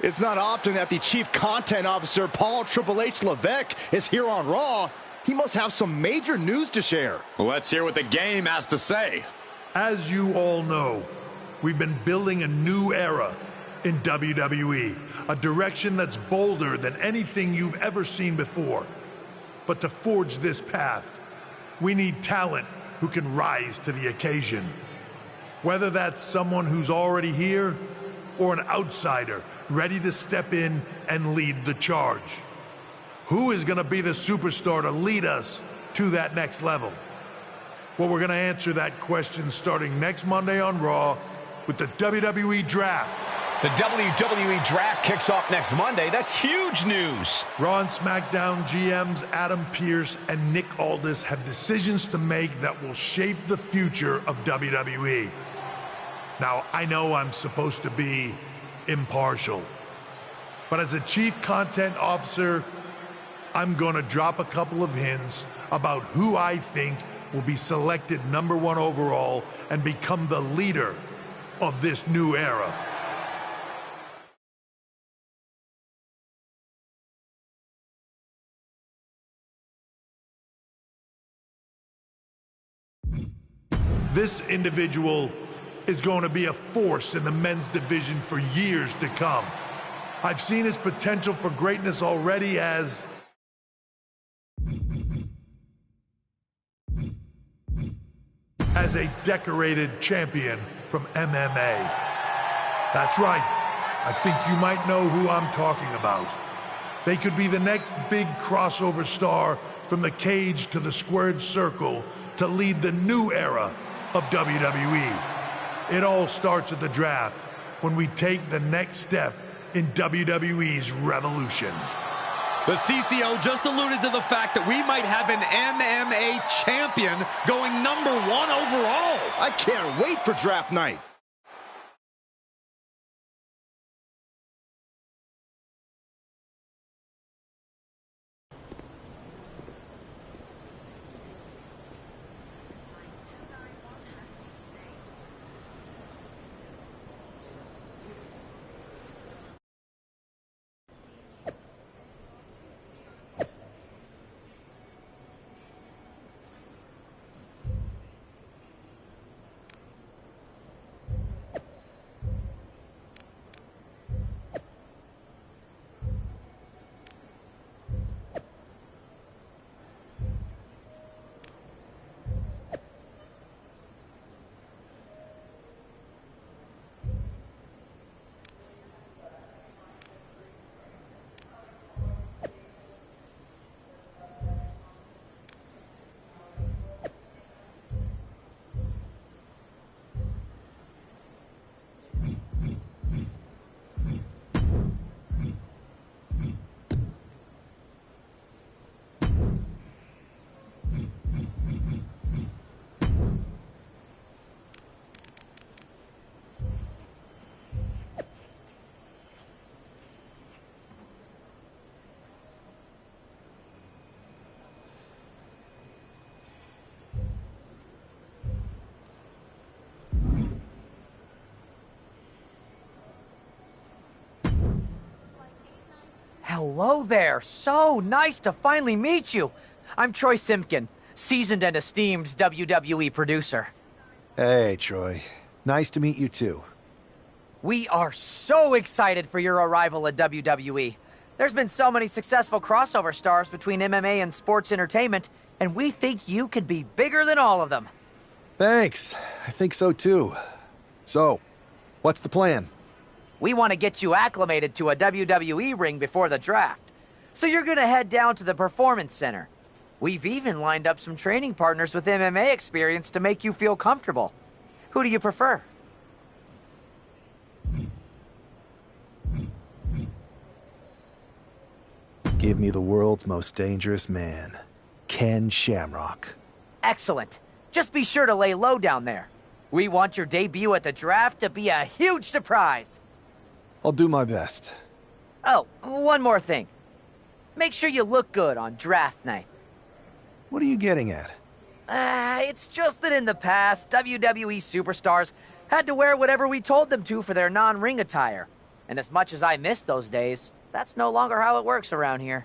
It's not often that the Chief Content Officer, Paul Triple H Levesque, is here on Raw. He must have some major news to share. Let's hear what the game has to say. As you all know, we've been building a new era in WWE, a direction that's bolder than anything you've ever seen before. But to forge this path, we need talent who can rise to the occasion. Whether that's someone who's already here or an outsider ready to step in and lead the charge. Who is going to be the superstar to lead us to that next level? Well, we're going to answer that question starting next Monday on Raw with the WWE Draft. The WWE Draft kicks off next Monday. That's huge news. Raw and SmackDown GMs Adam Pearce and Nick Aldis have decisions to make that will shape the future of WWE. Now, I know I'm supposed to be impartial, but as a Chief Content Officer, I'm going to drop a couple of hints about who I think will be selected #1 overall and become the leader of this new era. This individual is going to be a force in the men's division for years to come. I've seen his potential for greatness already as a decorated champion from MMA. That's right. I think you might know who I'm talking about. They could be the next big crossover star from the cage to the squared circle to lead the new era of WWE. It all starts at the draft when we take the next step in WWE's revolution. The CCO just alluded to the fact that we might have an MMA champion going #1 overall. I can't wait for draft night. Hello there. So nice to finally meet you. I'm Troy Simpkin, seasoned and esteemed WWE producer. Hey, Troy. Nice to meet you, too. We are so excited for your arrival at WWE. There's been so many successful crossover stars between MMA and sports entertainment, and we think you could be bigger than all of them. Thanks. I think so, too. So, what's the plan? We want to get you acclimated to a WWE ring before the draft. So you're going to head down to the Performance Center. We've even lined up some training partners with MMA experience to make you feel comfortable. Who do you prefer? Give me the world's most dangerous man, Ken Shamrock. Excellent. Just be sure to lay low down there. We want your debut at the draft to be a huge surprise. I'll do my best. Oh, one more thing. Make sure you look good on draft night. What are you getting at? It's just that in the past, WWE superstars had to wear whatever we told them to for their non-ring attire. And as much as I miss those days, that's no longer how it works around here.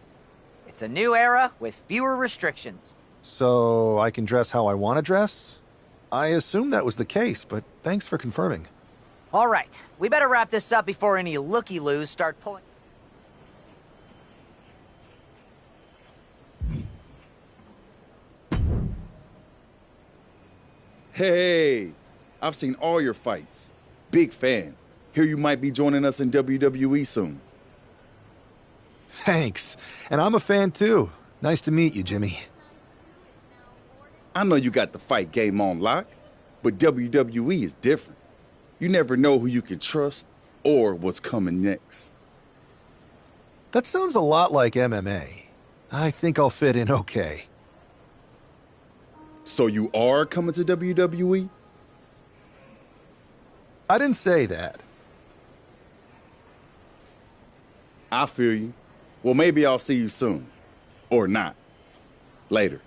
It's a new era with fewer restrictions. So I can dress how I want to dress? I assumed that was the case, but thanks for confirming. All right, we better wrap this up before any looky-loos start pulling... Hey, I've seen all your fights. Big fan. Hear you might be joining us in WWE soon. Thanks. And I'm a fan too. Nice to meet you, Jimmy. I know you got the fight game on lock, but WWE is different. You never know who you can trust or what's coming next. That sounds a lot like MMA. I think I'll fit in okay. So you are coming to WWE? I didn't say that. I feel you. Well, maybe I'll see you soon. Or not. Later.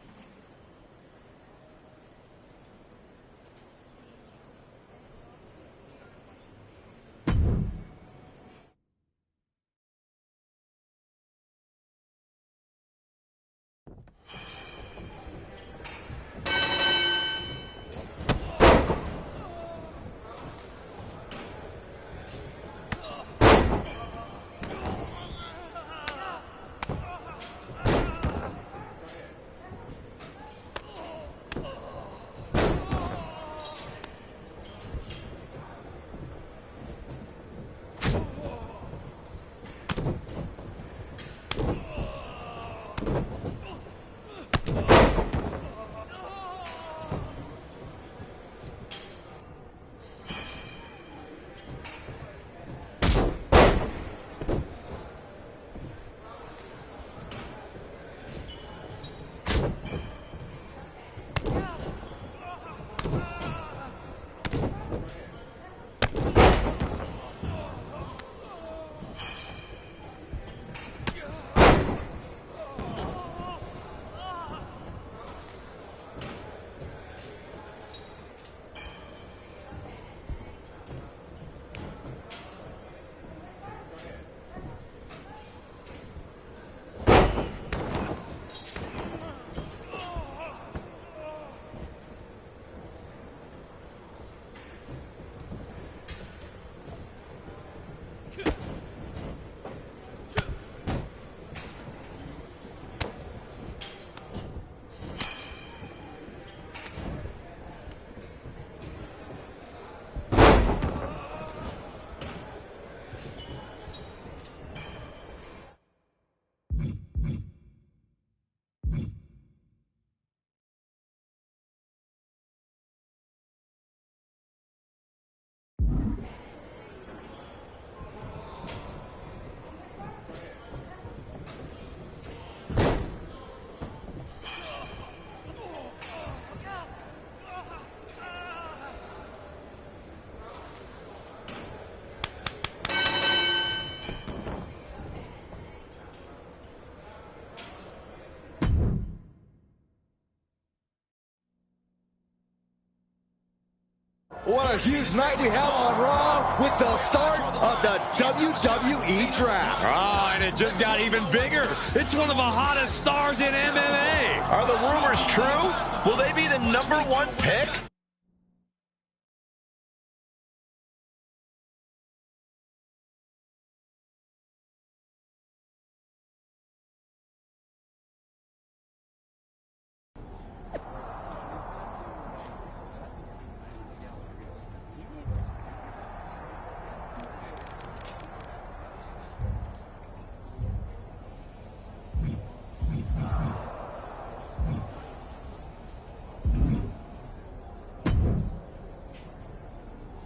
What a huge night we have on Raw with the start of the WWE Draft. Oh, and it just got even bigger. It's one of the hottest stars in MMA. Are the rumors true? Will they be the #1 pick?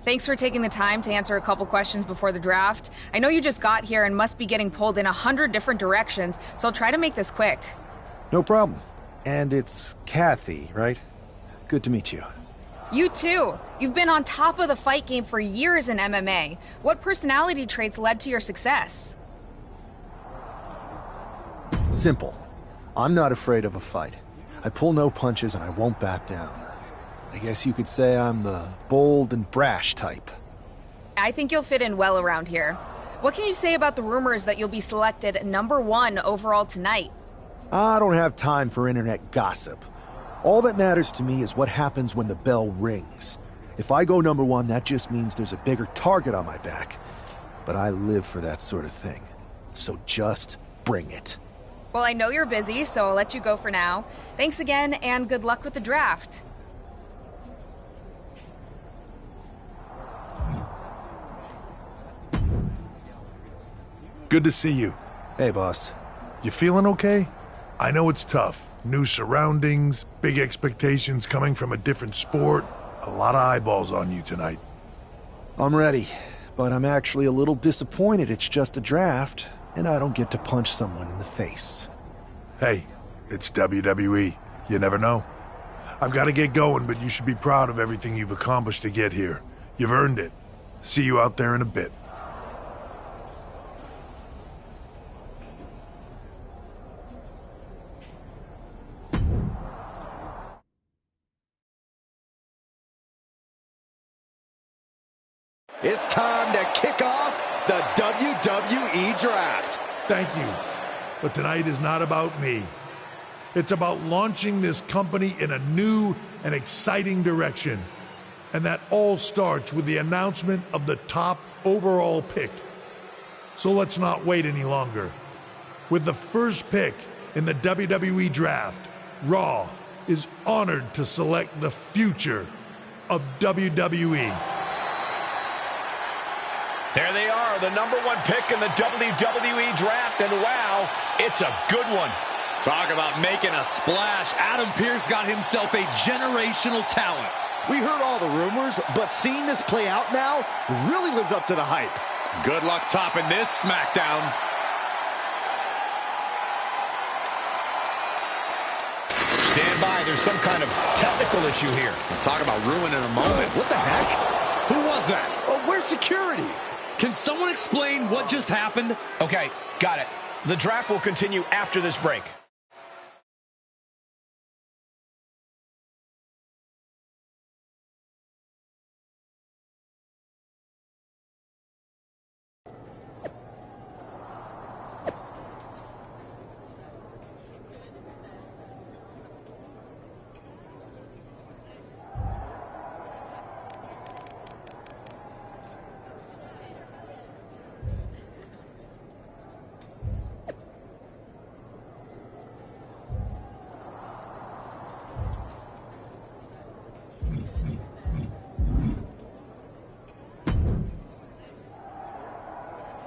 Thanks for taking the time to answer a couple questions before the draft. I know you just got here and must be getting pulled in 100 different directions, so I'll try to make this quick. No problem. And it's Kathy, right? Good to meet you. You too. You've been on top of the fight game for years in MMA. What personality traits led to your success? Simple. I'm not afraid of a fight. I pull no punches and I won't back down. I guess you could say I'm the bold and brash type. I think you'll fit in well around here. What can you say about the rumors that you'll be selected #1 overall tonight? I don't have time for internet gossip. All that matters to me is what happens when the bell rings. If I go #1, that just means there's a bigger target on my back. But I live for that sort of thing. So just bring it. Well, I know you're busy, so I'll let you go for now. Thanks again, and good luck with the draft. Good to see you. Hey, boss. You feeling okay? I know it's tough. New surroundings, big expectations coming from a different sport. A lot of eyeballs on you tonight. I'm ready, but I'm actually a little disappointed it's just a draft, and I don't get to punch someone in the face. Hey, it's WWE. You never know. I've got to get going, but you should be proud of everything you've accomplished to get here. You've earned it. See you out there in a bit. It's time to kick off the WWE Draft. Thank you. But tonight is not about me. It's about launching this company in a new and exciting direction. And that all starts with the announcement of the top overall pick. So let's not wait any longer. With the first pick in the WWE Draft, Raw is honored to select the future of WWE. There they are, the #1 pick in the WWE Draft, and wow, it's a good one. Talk about making a splash. Adam Pearce got himself a generational talent. We heard all the rumors, but seeing this play out now really lives up to the hype. Good luck topping this SmackDown. Stand by, there's some kind of technical issue here. Talk about ruining a moment. What the heck? Who was that? Oh, where's security? Can someone explain what just happened? Okay, got it. The draft will continue after this break.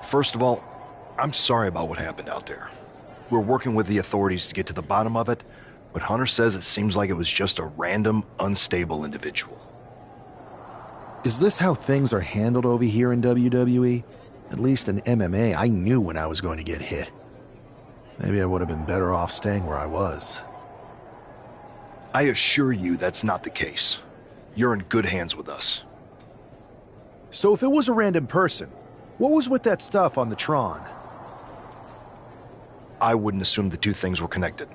First of all, I'm sorry about what happened out there. We're working with the authorities to get to the bottom of it, but Hunter says it seems like it was just a random, unstable individual. Is this how things are handled over here in WWE? At least in MMA, I knew when I was going to get hit. Maybe I would have been better off staying where I was. I assure you that's not the case. You're in good hands with us. So if it was a random person, what was with that stuff on the Tron? I wouldn't assume the two things were connected.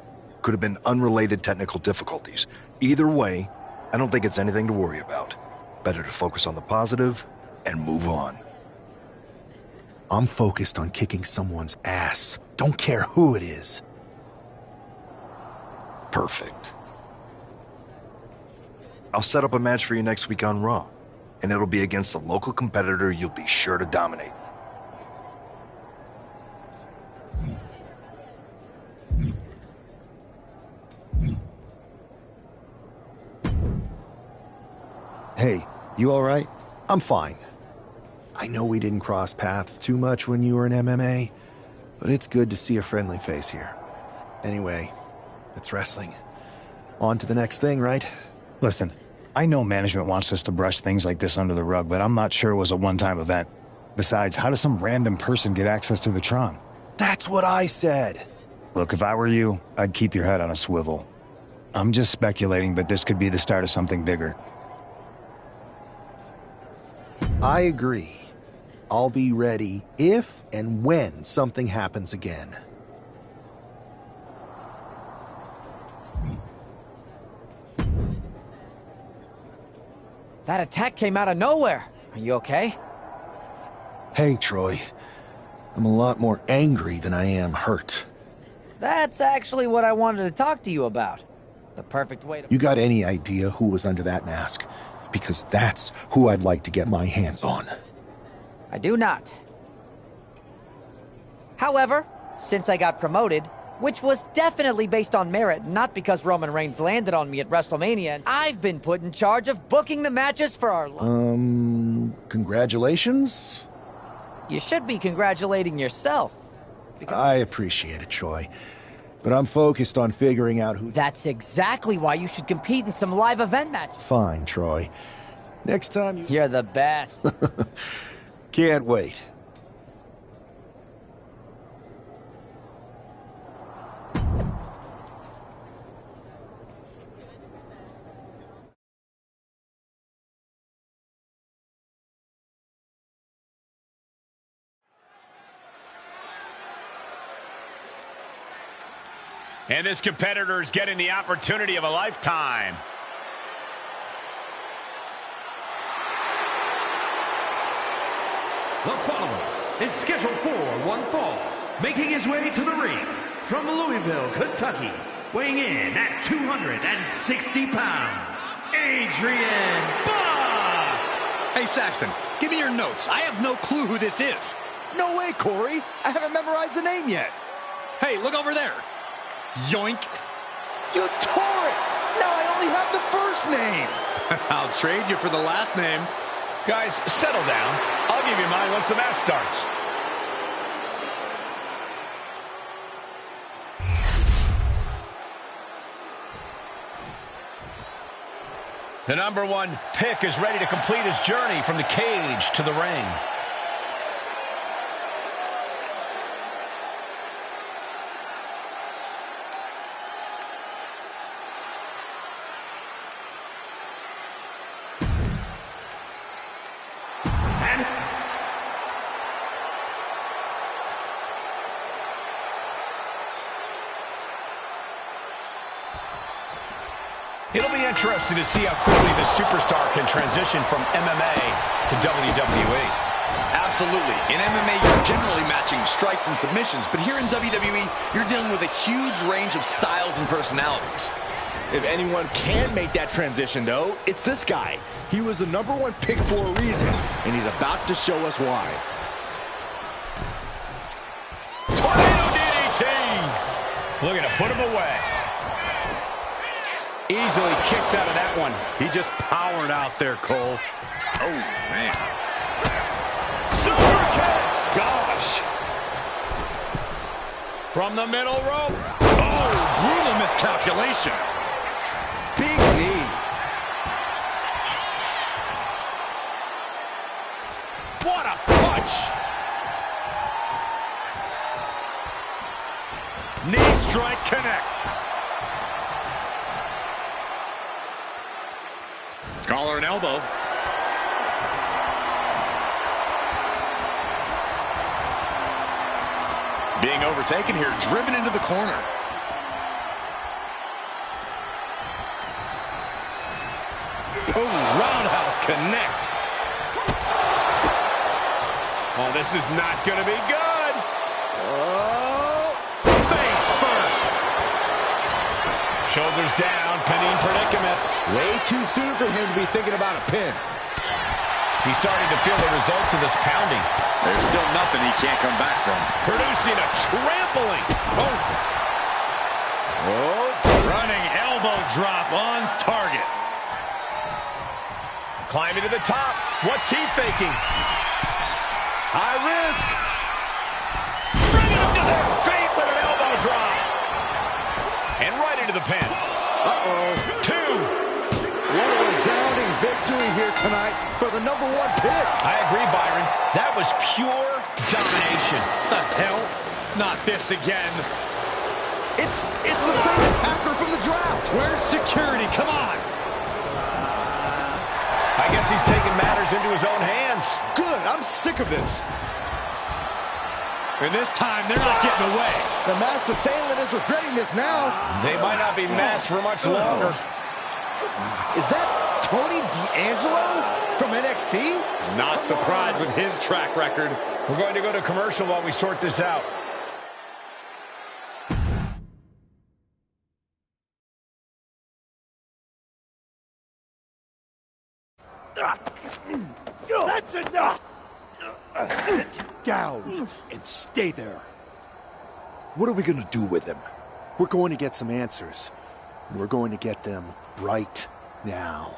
Could have been unrelated technical difficulties. Either way, I don't think it's anything to worry about. Better to focus on the positive and move on. I'm focused on kicking someone's ass. Don't care who it is. Perfect. I'll set up a match for you next week on Raw, and it'll be against a local competitor you'll be sure to dominate. Hey, you all right? I'm fine. I know we didn't cross paths too much when you were in MMA, but it's good to see a friendly face here. Anyway, it's wrestling. On to the next thing, right? Listen, I know management wants us to brush things like this under the rug, but I'm not sure it was a one-time event. Besides, how does some random person get access to the Tron? That's what I said. Look, if I were you, I'd keep your head on a swivel. I'm just speculating, but this could be the start of something bigger. I agree. I'll be ready if and when something happens again. That attack came out of nowhere. Are you okay? Hey, Troy. I'm a lot more angry than I am hurt. That's actually what I wanted to talk to you about. The perfect way to... You got any idea who was under that mask? Because that's who I'd like to get my hands on. I do not. However, since I got promoted, which was definitely based on merit, not because Roman Reigns landed on me at WrestleMania, I've been put in charge of booking the matches for our... Congratulations? You should be congratulating yourself. I appreciate it, Troy. But I'm focused on figuring out who... That's exactly why you should compete in some live event matches. Fine, Troy. Next time you... You're the best. Can't wait. And this competitor is getting the opportunity of a lifetime. The following is scheduled for one fall, making his way to the ring from Louisville, Kentucky, weighing in at 260 pounds, Adrian Buck! Hey, Saxton, give me your notes. I have no clue who this is. No way, Corey. I haven't memorized the name yet. Hey, look over there. Yoink. You tore it. Now I only have the first name. I'll trade you for the last name. Guys, settle down. I'll give you mine once the match starts. The #1 pick is ready to complete his journey from the cage to the ring. It'll be interesting to see how quickly the superstar can transition from MMA to WWE. Absolutely. In MMA, you're generally matching strikes and submissions, but here in WWE, you're dealing with a huge range of styles and personalities. If anyone can make that transition, though, it's this guy. He was the #1 pick for a reason, and he's about to show us why. Tornado DDT! Looking to put him away. Easily kicks out of that one. He just powered out there, Cole. Oh, man. Super kick! Gosh! From the middle rope. Oh, brutal miscalculation. Big knee. What a punch! Knee strike connects. Collar and elbow. Being overtaken here, driven into the corner. Oh, roundhouse connects. Oh, this is not going to be good. Oh. Face first. Shoulders down, pinning predicament. Way too soon for him to be thinking about a pin. He's starting to feel the results of this pounding. There's still nothing he can't come back from. Producing a trampling. Oh. Oh, running elbow drop on target. Climbing to the top. What's he thinking? High risk. Bringing him to their feet with an elbow drop. And right into the pin. Uh-oh. 2. What a resounding victory here tonight for the #1 pick. I agree, Byron. That was pure domination. The hell? Not this again. It's the same attacker from the draft. Where's security? Come on. I guess he's taking matters into his own hands. Good, I'm sick of this. And this time, they're not getting away. The masked assailant is regretting this now. They might not be masked for much longer. Is that Tony D'Angelo from NXT? Not surprised with his track record. We're going to go to commercial while we sort this out. That's enough! Sit down and stay there. What are we gonna do with him? We're going to get some answers. And we're going to get them right now.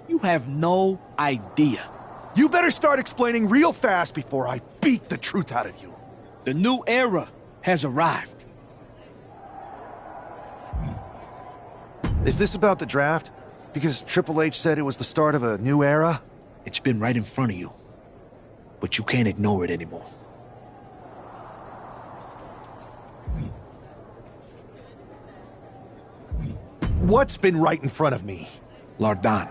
You have no idea. You better start explaining real fast before I beat the truth out of you. The new era has arrived. Is this about the draft? Because Triple H said it was the start of a new era? It's been right in front of you. But you can't ignore it anymore. What's been right in front of me? Lardon.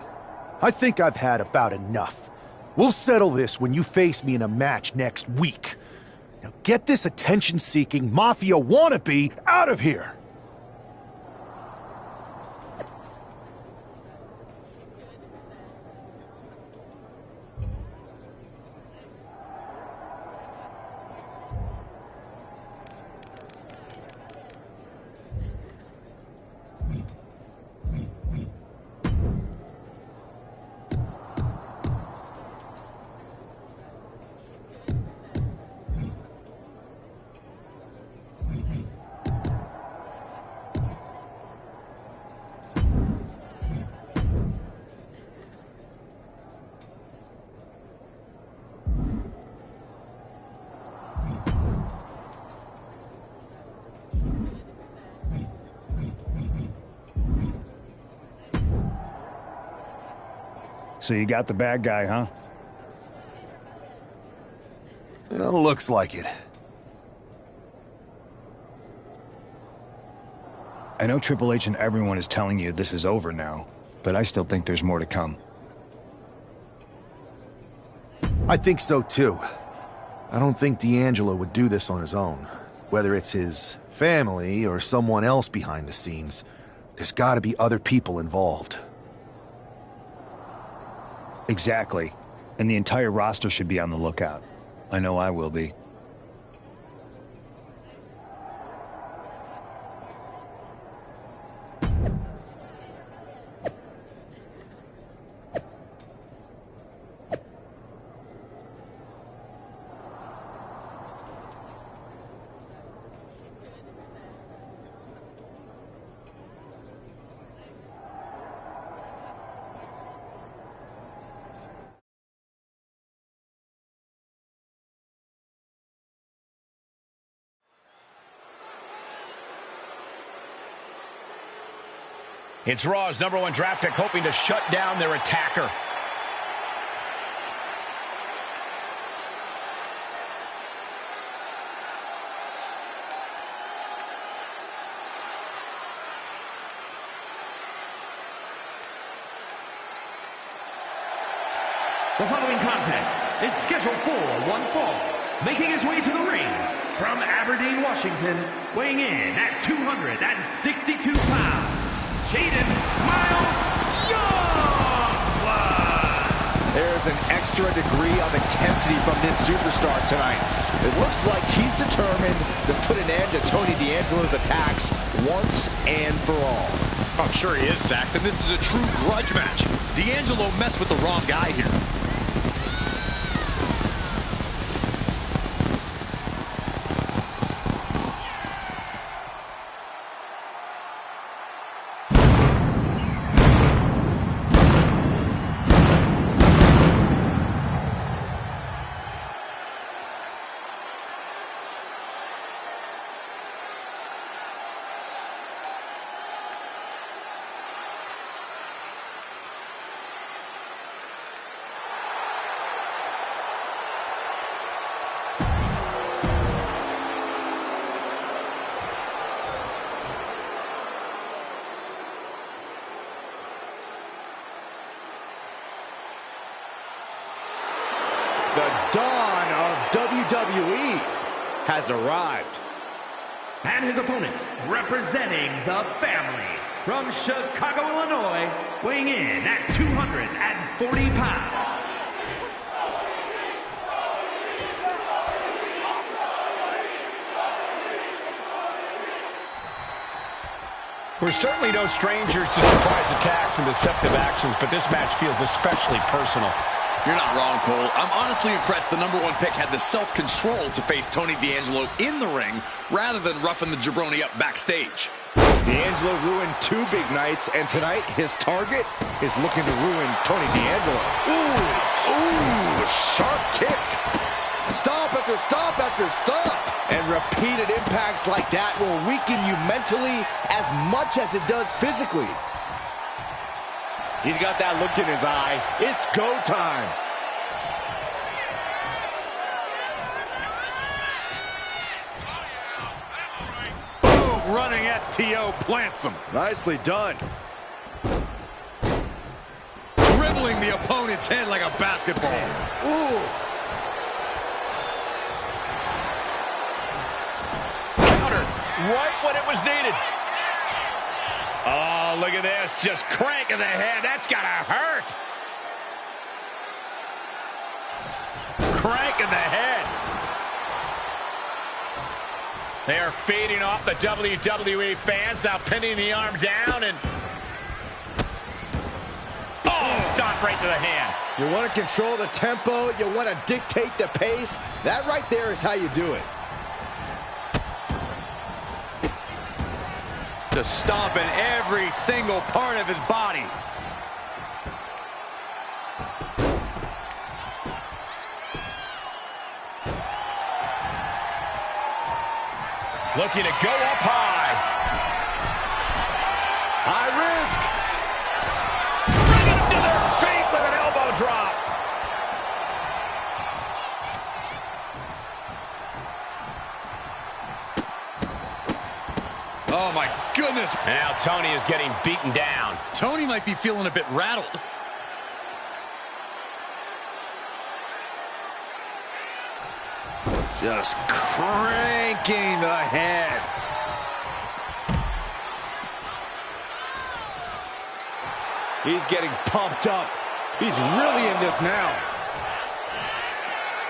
I think I've had about enough. We'll settle this when you face me in a match next week. Now get this attention-seeking Mafia wannabe out of here! So you got the bad guy, huh? Well, looks like it. I know Triple H and everyone is telling you this is over now, but I still think there's more to come. I think so too. I don't think D'Angelo would do this on his own. Whether it's his family or someone else behind the scenes, there's gotta be other people involved. Exactly. And the entire roster should be on the lookout. I know I will be. It's Raw's #1 draft pick hoping to shut down their attacker. The following contest is scheduled for one fall. Making his way to the ring from Aberdeen, Washington, weighing in at 262 pounds. Jaden Miles Youngblood. There's an extra degree of intensity from this superstar tonight. It looks like he's determined to put an end to Tony D'Angelo's attacks once and for all. I'm sure he is, Saxon. This is a true grudge match. D'Angelo messed with the wrong guy here. has arrived. And his opponent, representing the family, from Chicago, Illinois, weighing in at 240 pounds. We're certainly no strangers to surprise attacks and deceptive actions, but this match feels especially personal. You're not wrong, Cole. I'm honestly impressed the #1 pick had the self-control to face Tony D'Angelo in the ring rather than roughing the jabroni up backstage. D'Angelo ruined 2 big nights, and tonight his target is looking to ruin Tony D'Angelo. Ooh, sharp kick. Stop after stop after stop. And repeated impacts like that will weaken you mentally as much as it does physically. He's got that look in his eye. It's go time. Boom, running STO plants him. Nicely done. Dribbling the opponent's head like a basketball. Ooh. Right when it was needed. Oh, look at this. Just cranking the head. That's got to hurt. Cranking the head. They are feeding off the WWE fans. Now pinning the arm down and... Oh, stomp right to the hand. You want to control the tempo. You want to dictate the pace. That right there is how you do it. Just stomping every single part of his body. Looking to go up high. High risk. Bringing them to their feet with an elbow drop. Oh, my goodness. Now Tony is getting beaten down. Tony might be feeling a bit rattled. Just cranking the head. He's getting pumped up. He's really in this now.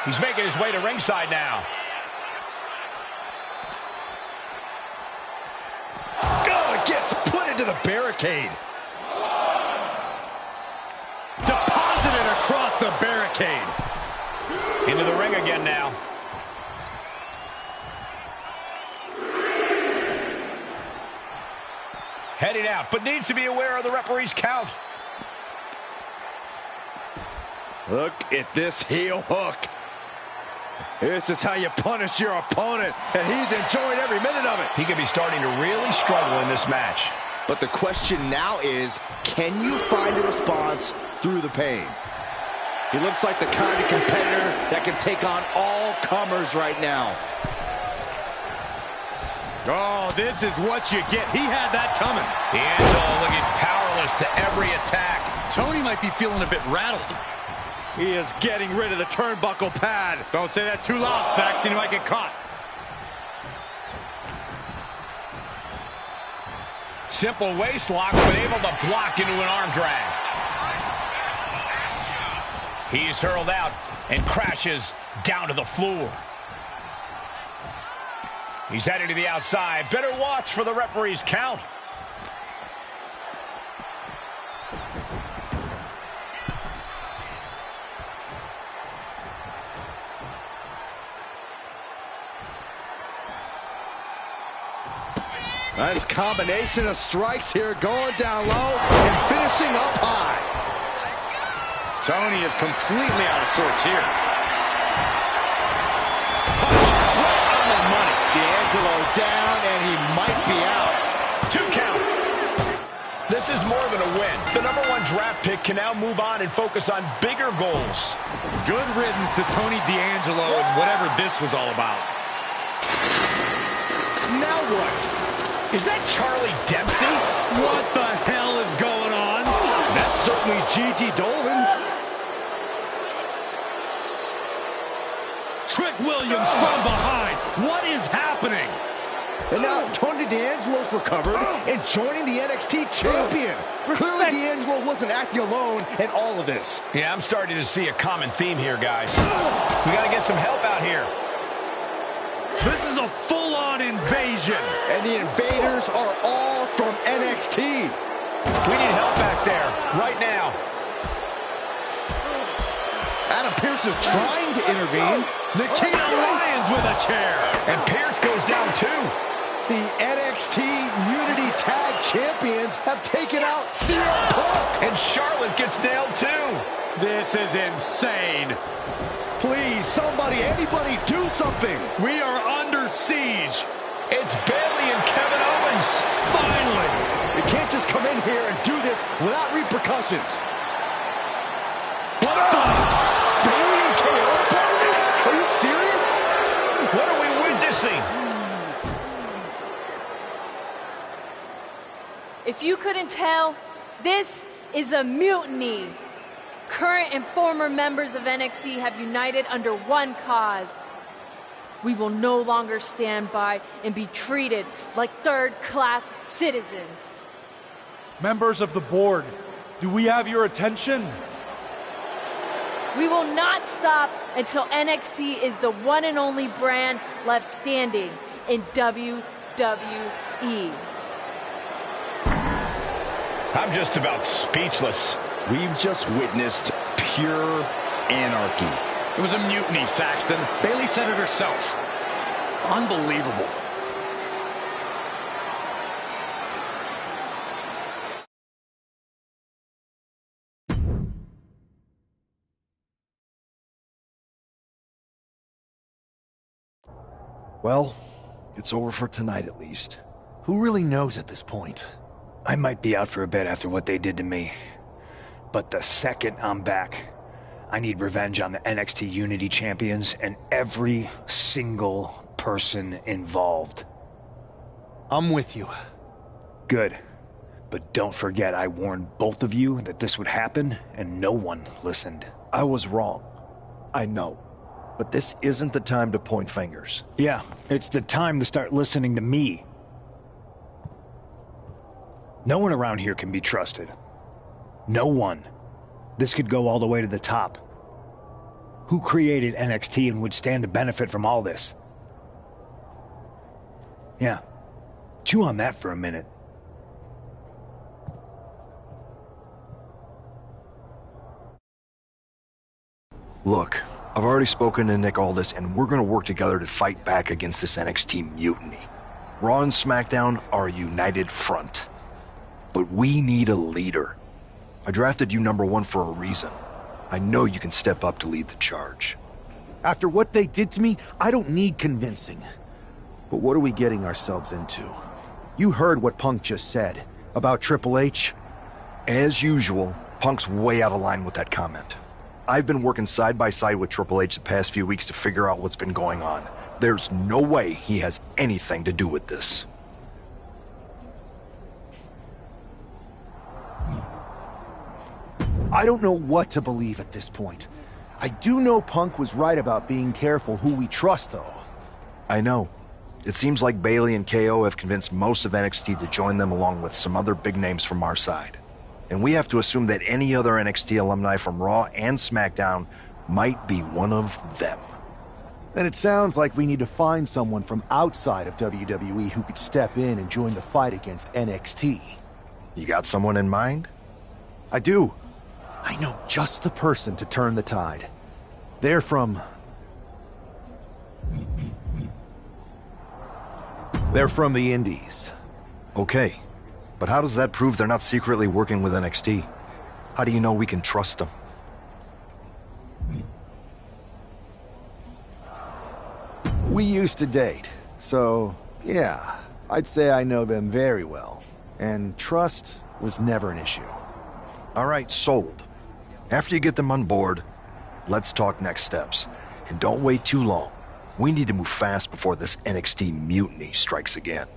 He's making his way to ringside now. To the barricade. Deposited across the barricade. Into the ring again now. Heading out, but needs to be aware of the referee's count. Look at this heel hook. This is how you punish your opponent, and he's enjoying every minute of it. He could be starting to really struggle in this match. But the question now is, can you find a response through the pain? He looks like the kind of competitor that can take on all comers right now. Oh, this is what you get. He had that coming. D'Angelo looking powerless to every attack. Tony might be feeling a bit rattled. He is getting rid of the turnbuckle pad. Don't say that too loud, Saxon. You might get caught. Simple waist lock, but able to block into an arm drag. He's hurled out and crashes down to the floor. He's heading to the outside. Better watch for the referee's count. Nice combination of strikes here, going down low and finishing up high. Tony is completely out of sorts here. Punch right on the money. D'Angelo down, and he might be out. 2 count. This is more than a win. The #1 draft pick can now move on and focus on bigger goals. Good riddance to Tony D'Angelo and whatever this was all about. Now what? Is that Charlie Dempsey? What the hell is going on? That's certainly Gigi Dolan. Trick Trick Williams from behind. What is happening? And now Tony D'Angelo's recovered and joining the NXT champion. Clearly D'Angelo wasn't acting alone in all of this. Yeah, I'm starting to see a common theme here, guys. We got to get some help out here. This is a full-on invasion. And the invaders are all from NXT. We need help back there, right now. Adam Pearce is trying to intervene. Nikita Lyons with a chair. And Pearce goes down too. The NXT Unity Tag Champions have taken out CM Punk. And Charlotte gets nailed too. This is insane. Please, somebody, anybody, do something. We are under siege. It's Bayley and Kevin Owens. Finally. You can't just come in here and do this without repercussions. What the? Bayley and KO are part of this? Are you serious? What are we witnessing? If you couldn't tell, this is a mutiny. Current and former members of NXT have united under one cause. We will no longer stand by and be treated like third-class citizens. Members of the board, do we have your attention? We will not stop until NXT is the one and only brand left standing in WWE. I'm just about speechless. We've just witnessed pure anarchy. It was a mutiny, Saxton. Bayley said it herself. Unbelievable. Well, it's over for tonight at least. Who really knows at this point? I might be out for a bit after what they did to me. But the second I'm back, I need revenge on the NXT Unity Champions and every single person involved. I'm with you. Good. But don't forget I warned both of you that this would happen, and no one listened. I was wrong. I know. But this isn't the time to point fingers. Yeah, it's the time to start listening to me. No one around here can be trusted. No one. This could go all the way to the top. Who created NXT and would stand to benefit from all this? Yeah. Chew on that for a minute. Look, I've already spoken to Nick Aldis, and we're gonna work together to fight back against this NXT mutiny. Raw and SmackDown are a united front. But we need a leader. I drafted you #1 for a reason. I know you can step up to lead the charge. After what they did to me, I don't need convincing. But what are we getting ourselves into? You heard what Punk just said about Triple H. As usual, Punk's way out of line with that comment. I've been working side by side with Triple H the past few weeks to figure out what's been going on. There's no way he has anything to do with this. I don't know what to believe at this point. I do know Punk was right about being careful who we trust, though. I know. It seems like Bayley and KO have convinced most of NXT to join them along with some other big names from our side. And we have to assume that any other NXT alumni from Raw and SmackDown might be one of them. Then it sounds like we need to find someone from outside of WWE who could step in and join the fight against NXT. You got someone in mind? I do. I know just the person to turn the tide. They're from the Indies. Okay, but how does that prove they're not secretly working with NXT? How do you know we can trust them? We used to date, so yeah, I'd say I know them very well. And trust was never an issue. All right, sold. After you get them on board, let's talk next steps. And don't wait too long. We need to move fast before this NXT mutiny strikes again.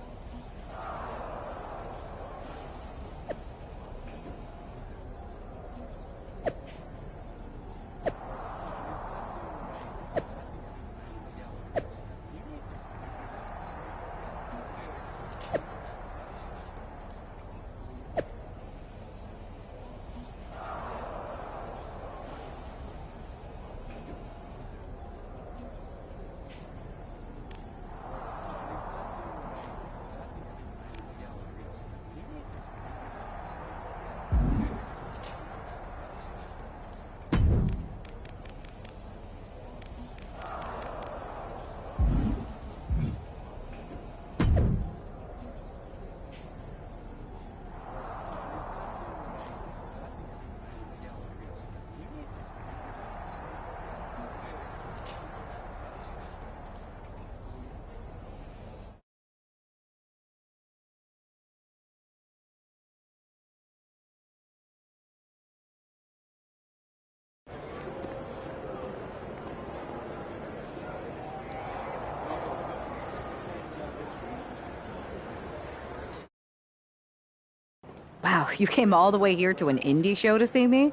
Wow, you came all the way here to an indie show to see me?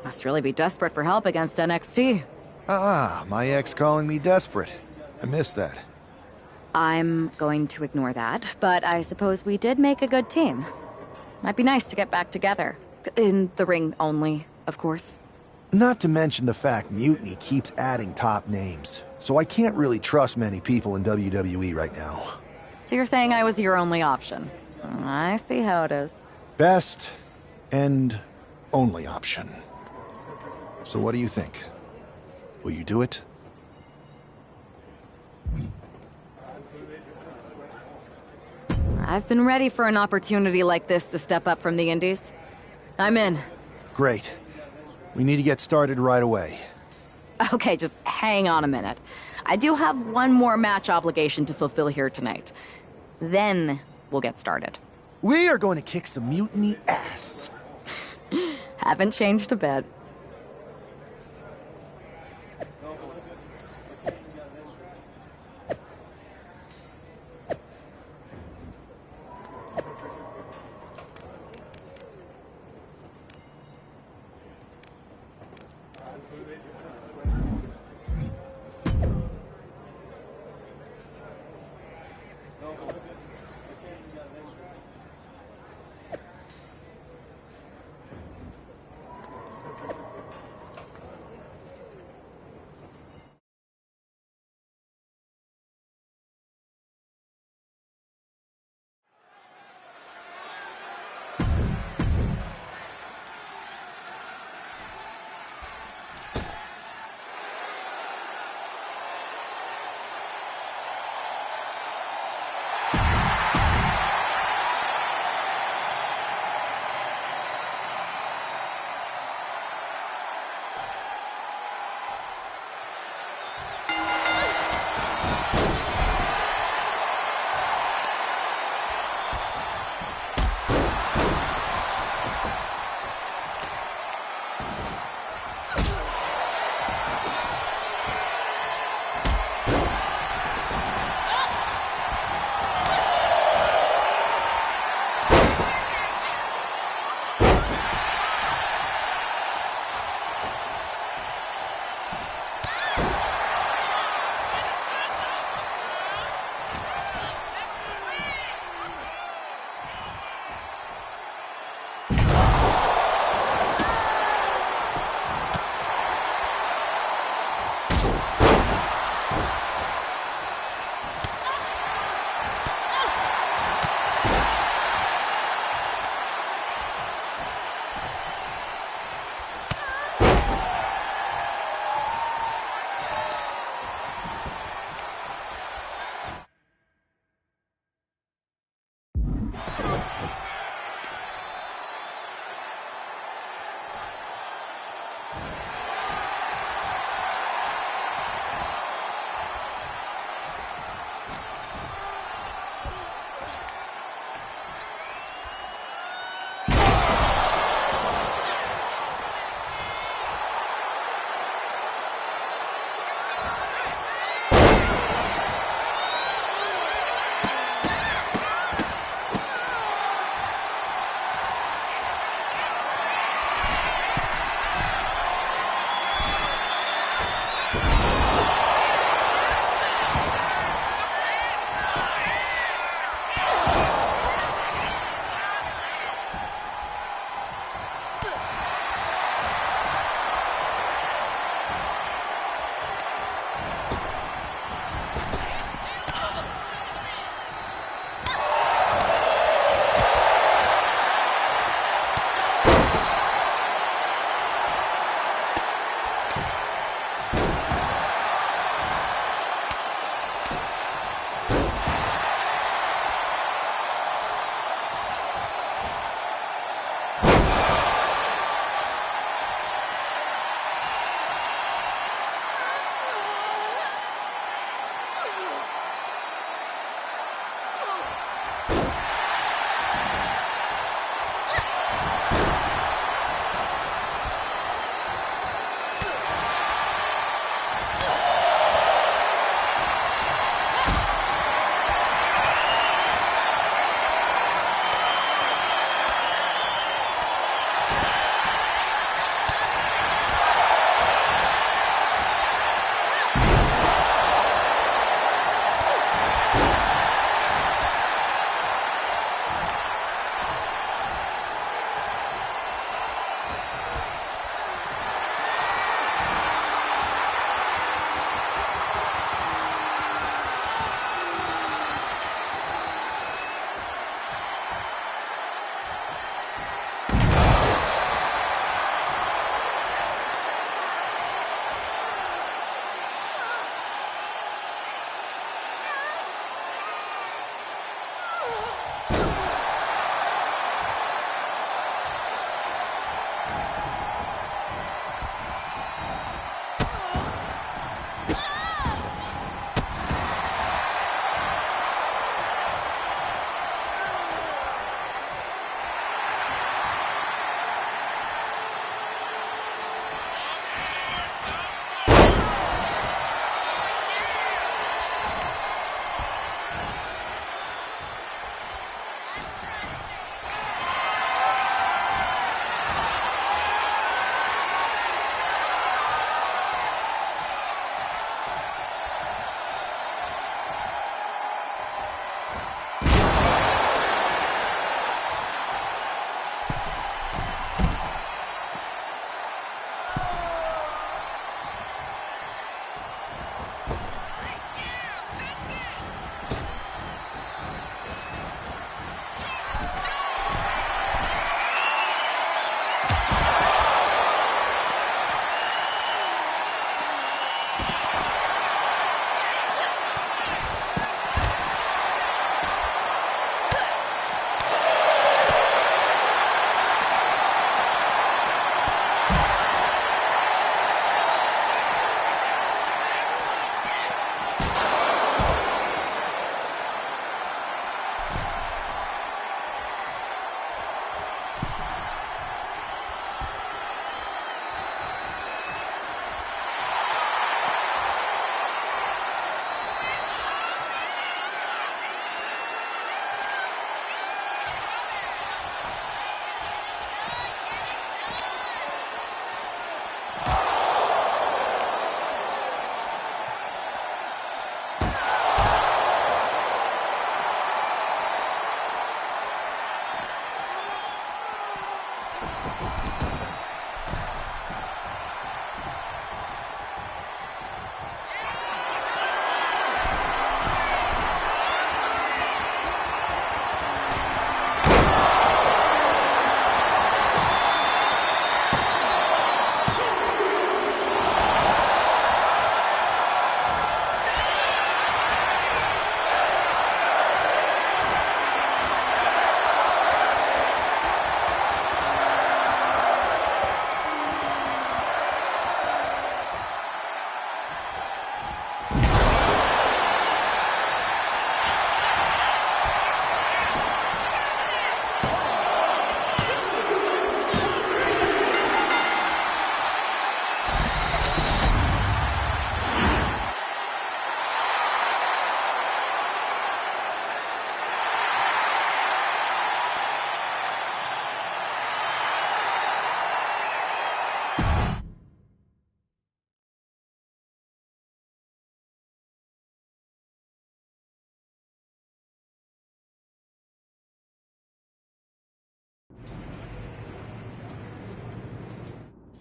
Must really be desperate for help against NXT. My ex calling me desperate. I missed that. I'm going to ignore that, but I suppose we did make a good team. Might be nice to get back together. In the ring only, of course. Not to mention the fact Mutiny keeps adding top names, so I can't really trust many people in WWE right now. So you're saying I was your only option? I see how it is. Best and only option. So what do you think? Will you do it? I've been ready for an opportunity like this to step up from the indies. I'm in. Great. We need to get started right away. Okay, just hang on a minute. I do have one more match obligation to fulfill here tonight. Then we'll get started. We are going to kick some Mutiny ass. Haven't changed a bit.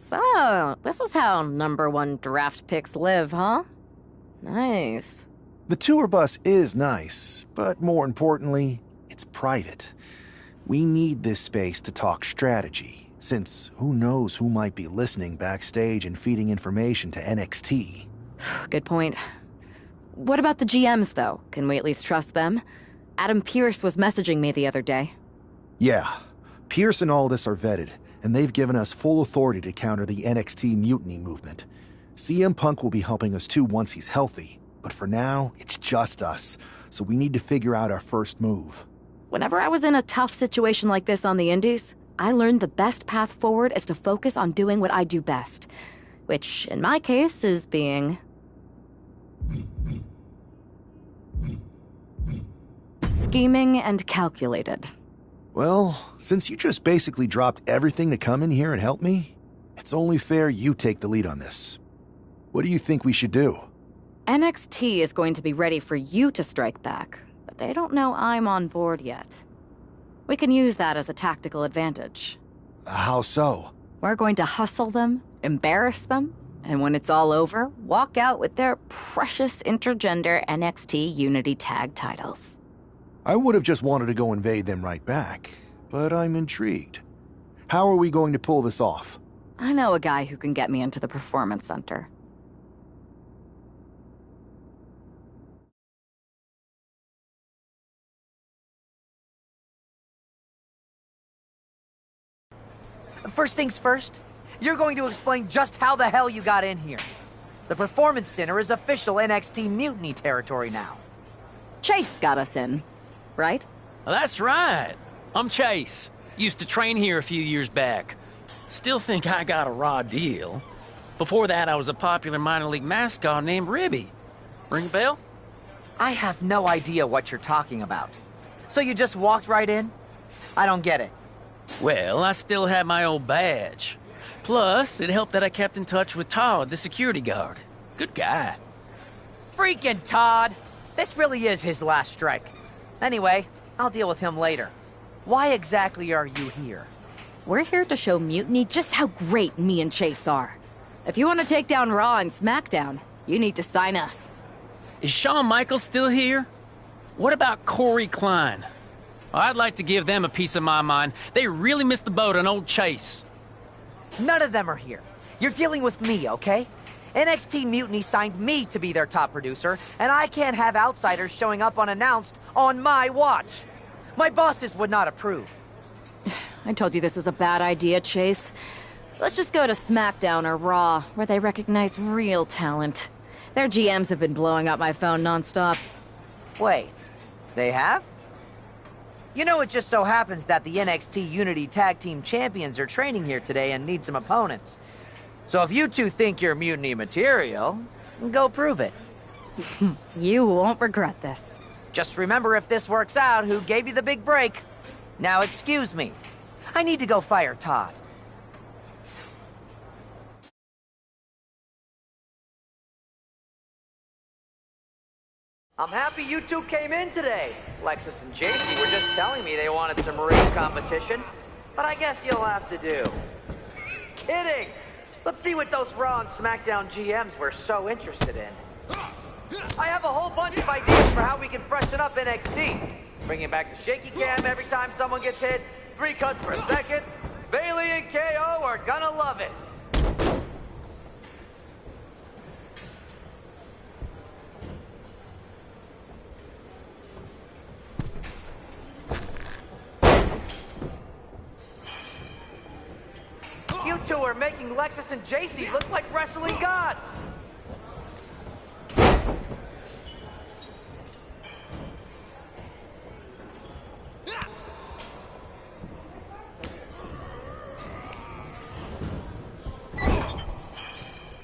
So, this is how #1 draft picks live, huh? Nice. The tour bus is nice, but more importantly, it's private. We need this space to talk strategy, since who knows who might be listening backstage and feeding information to NXT. Good point. What about the GMs, though? Can we at least trust them? Adam Pearce was messaging me the other day. Yeah, Pierce and Aldis are vetted, and they've given us full authority to counter the NXT mutiny movement. CM Punk will be helping us too once he's healthy, but for now, it's just us, so we need to figure out our first move. Whenever I was in a tough situation like this on the Indies, I learned the best path forward is to focus on doing what I do best, which, in my case, is being... scheming and calculated. Well, since you just basically dropped everything to come in here and help me, it's only fair you take the lead on this. What do you think we should do? NXT is going to be ready for you to strike back, but they don't know I'm on board yet. We can use that as a tactical advantage. How so? We're going to hustle them, embarrass them, and when it's all over, walk out with their precious intergender NXT Unity Tag titles. I would have just wanted to go invade them right back, but I'm intrigued. How are we going to pull this off? I know a guy who can get me into the Performance Center. First things first, you're going to explain just how the hell you got in here. The Performance Center is official NXT Mutiny territory now. Chase got us in, right? That's right. I'm Chase. Used to train here a few years back. Still think I got a raw deal. Before that, I was a popular minor league mascot named Ribby. Ring a bell? I have no idea what you're talking about. So you just walked right in? I don't get it. Well, I still had my old badge. Plus, it helped that I kept in touch with Todd, the security guard. Good guy. Freaking Todd! This really is his last strike. Anyway, I'll deal with him later. Why exactly are you here? We're here to show Mutiny just how great me and Chase are. If you want to take down Raw and SmackDown, you need to sign us. Is Shawn Michaels still here? What about Corey Klein? I'd like to give them a piece of my mind. They really missed the boat on old Chase. None of them are here. You're dealing with me, okay? NXT Mutiny signed me to be their top producer, and I can't have outsiders showing up unannounced on my watch. My bosses would not approve. I told you this was a bad idea, Chase. Let's just go to SmackDown or Raw, where they recognize real talent. Their GMs have been blowing up my phone nonstop. Wait, they have? You know, it just so happens that the NXT Unity Tag Team Champions are training here today and need some opponents. So if you two think you're Mutiny material, go prove it. You won't regret this. Just remember, if this works out, who gave you the big break. Now excuse me. I need to go fire Todd. I'm happy you two came in today. Lexus and JC were just telling me they wanted some ring competition. but I guess you'll have to do. Kidding! Let's see what those Raw and SmackDown GMs were so interested in. I have a whole bunch of ideas for how we can freshen up NXT. Bringing back the shaky cam every time someone gets hit, 3 cuts per second. Bayley and KO are gonna love it. You two are making Lexus and JC look like wrestling gods.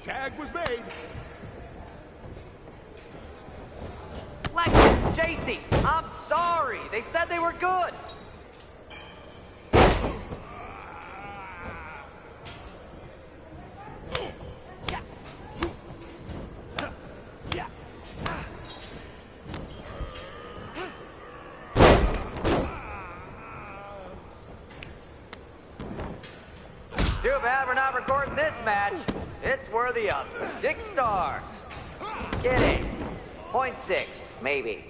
Tag was made. Lexus, JC, I'm sorry. They said they were good. Too bad we're not recording this match. It's worthy of 6 stars. Kidding. 0.6, maybe.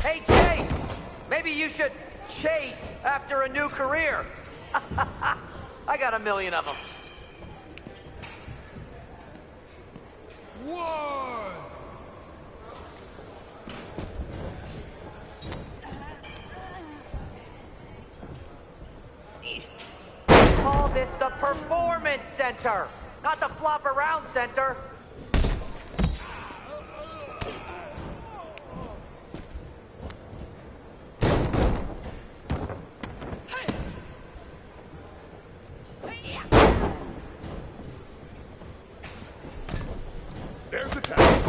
Hey, Chase! Maybe you should chase after a new career. I got a million of them. Call this the Performance Center, not the Flop Around Center. There's the tag.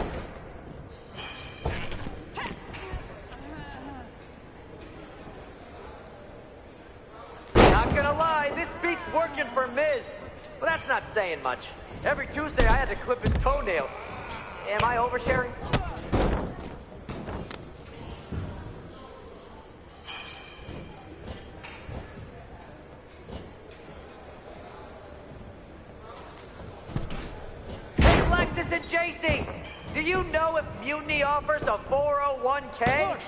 Not gonna lie, this beat's working for Miz. But that's not saying much. Every Tuesday I had to clip his toenails. Am I oversharing? Hey, Lexus and JC! Do you know if Mutiny offers a 401k?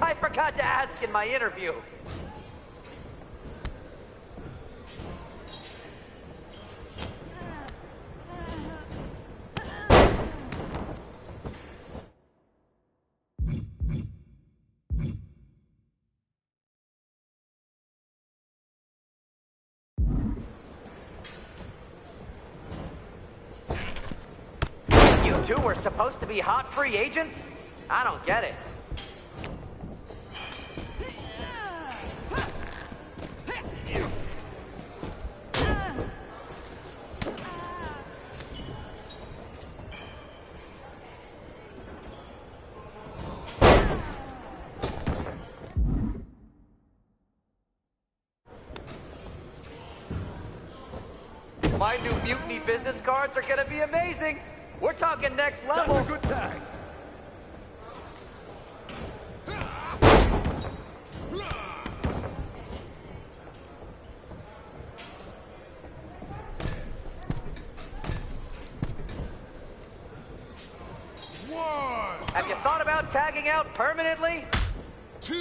I forgot to ask in my interview. You two were supposed to be hot free agents? I don't get it. My new Mutiny business cards are gonna be amazing. We're talking next level. That's a good tag. Have you thought about tagging out permanently? 2.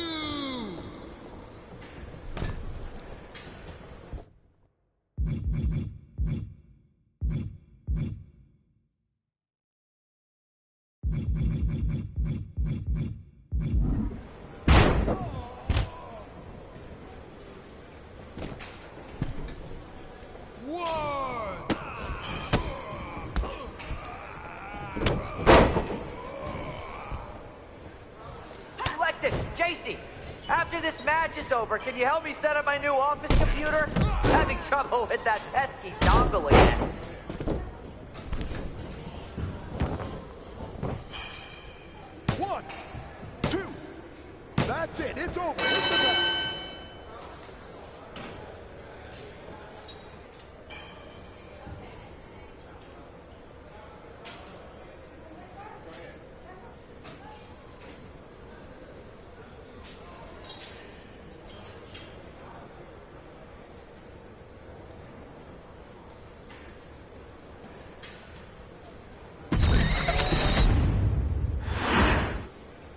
Lexus, JC, after this match is over, can you help me set up my new office computer? Having trouble with that pesky dongle again. One, two. That's it. It's over. It's the match.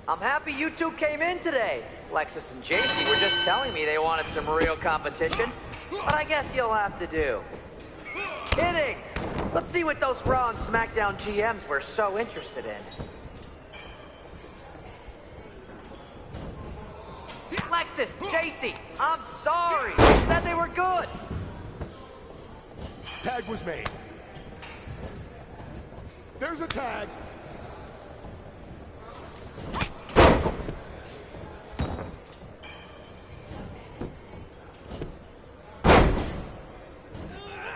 I'm happy you two came in today. Lexus and JC were just telling me they wanted some real competition, but I guess you'll have to do. Kidding! Let's see what those Raw and SmackDown GMs were so interested in. Lexus, JC, I'm sorry. They said they were good. Tag was made. There's a tag.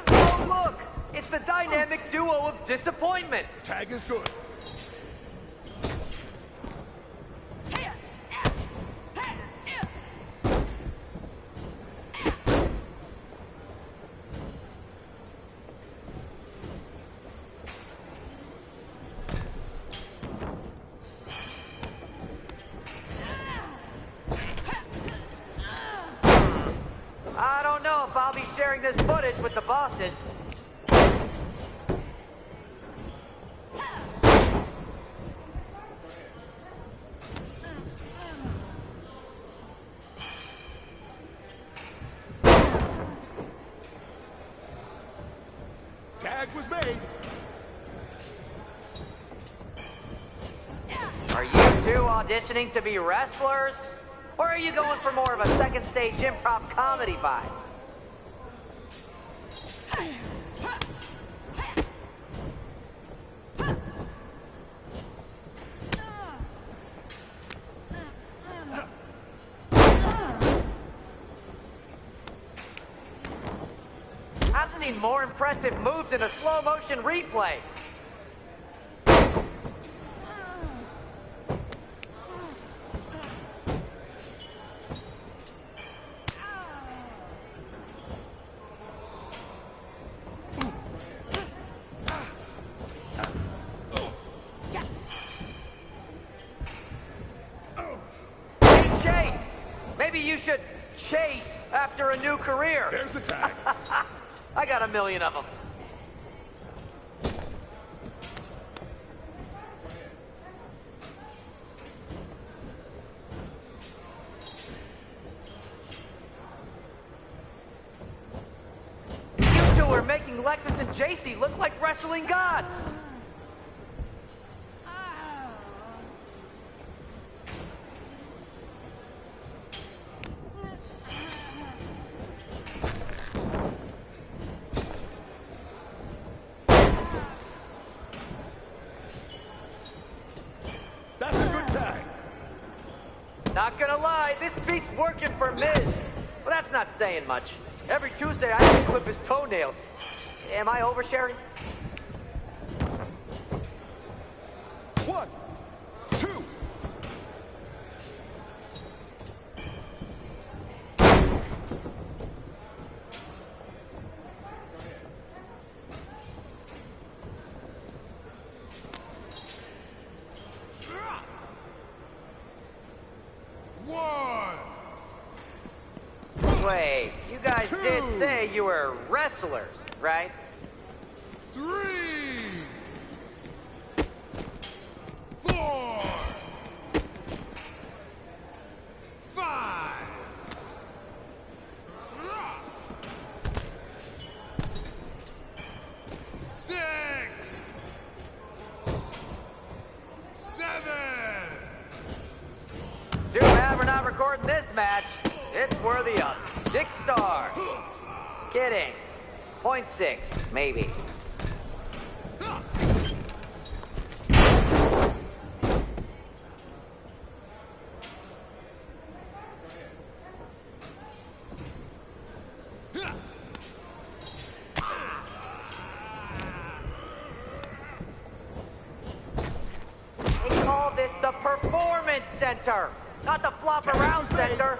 Oh, look! It's the dynamic duo of disappointment. Tag is good. I don't know if I'll be sharing this footage with the bosses. Tag was made. Are you two auditioning to be wrestlers? Or are you going for more of a second stage improv comedy vibe? I've seen more impressive moves in a slow motion replay. Maybe you should chase after a new career. There's the tag. I got a million of them. You two are making Lexus and JC look like wrestling gods. That's a good tag. Not gonna lie, this beat's working for Miz. But that's not saying much. Every Tuesday I have to clip his toenails. Am I oversharing? 1, 2. Wait, you guys did say you were wrestlers, right? 3, 4, 5. 6, 7. It's too bad we're not recording this match. It's worthy of 6 stars. Kidding. 0.6, maybe. They call this the Performance Center, not the Flop Around Center.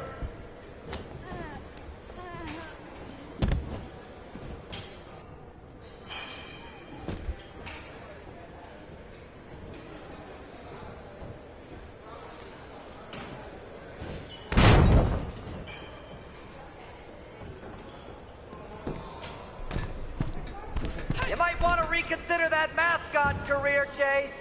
You might want to reconsider that mascot career, Chase.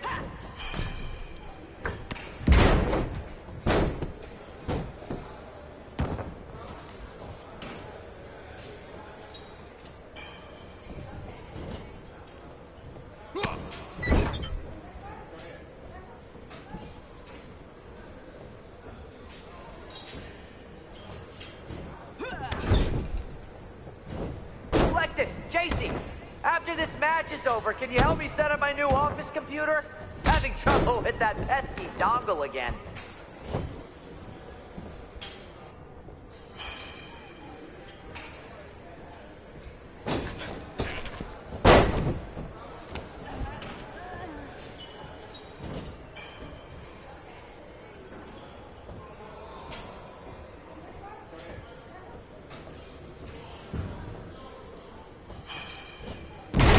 Alexis, JC, after this match is over, can you help me set up my new office computer? Having trouble with that pesky dongle again.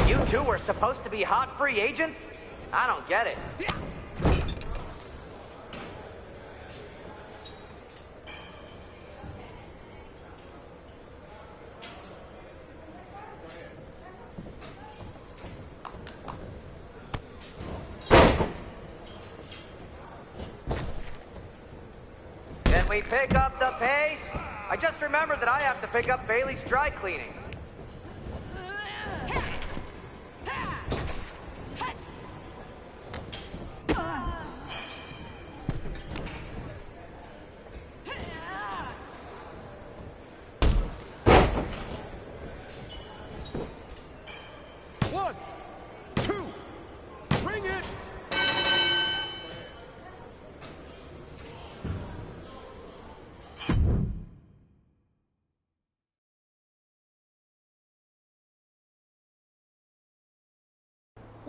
You two were supposed to be hot free agents? I don't get it. Can we pick up the pace? I just remembered that I have to pick up Bailey's dry cleaning. One, two, bring it!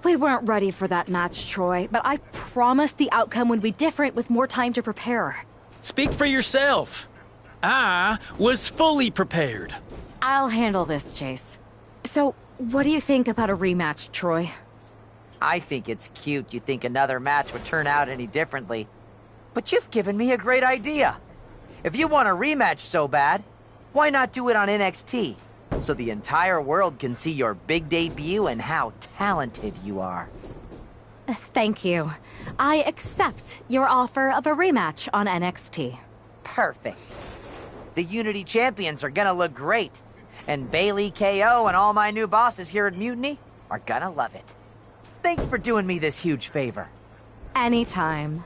We weren't ready for that match, Troy, but I promise the outcome would be different with more time to prepare. Speak for yourself. I was fully prepared. I'll handle this, Chase. So, what do you think about a rematch, Troy? I think it's cute you think another match would turn out any differently. But you've given me a great idea. If you want a rematch so bad, why not do it on NXT? So the entire world can see your big debut and how talented you are. Thank you. I accept your offer of a rematch on NXT. Perfect. The Unity Champions are gonna look great. And Bailey, KO, and all my new bosses here at Mutiny are gonna love it. Thanks for doing me this huge favor. Anytime.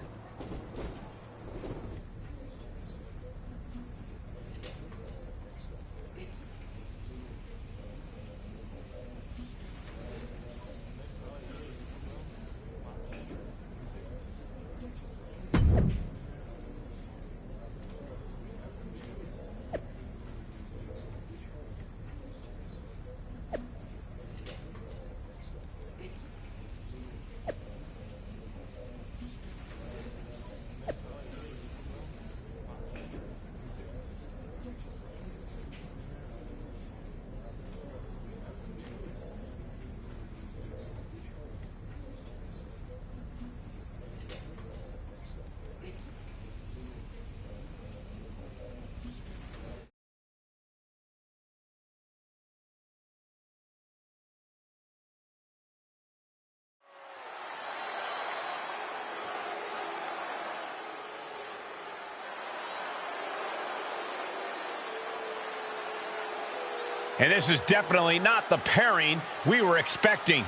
And this is definitely not the pairing we were expecting.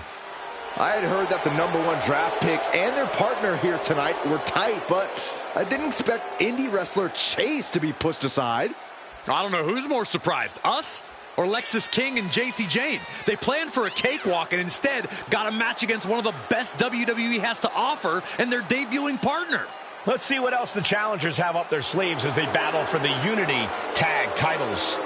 I had heard that the #1 draft pick and their partner here tonight were tight, but I didn't expect indie wrestler Chase to be pushed aside. I don't know who's more surprised, us or Lexis King and JC Jane. They planned for a cakewalk and instead got a match against one of the best WWE has to offer and their debuting partner. Let's see what else the challengers have up their sleeves as they battle for the Unity Tag titles.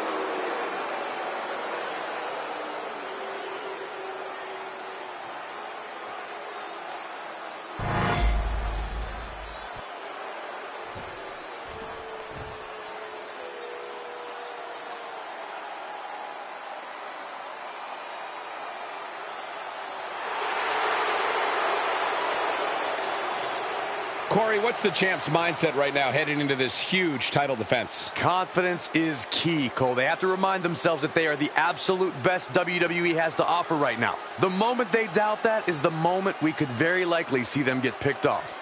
Corey, what's the champ's mindset right now heading into this huge title defense? Confidence is key, Cole. They have to remind themselves that they are the absolute best WWE has to offer right now. The moment they doubt that is the moment we could very likely see them get picked off.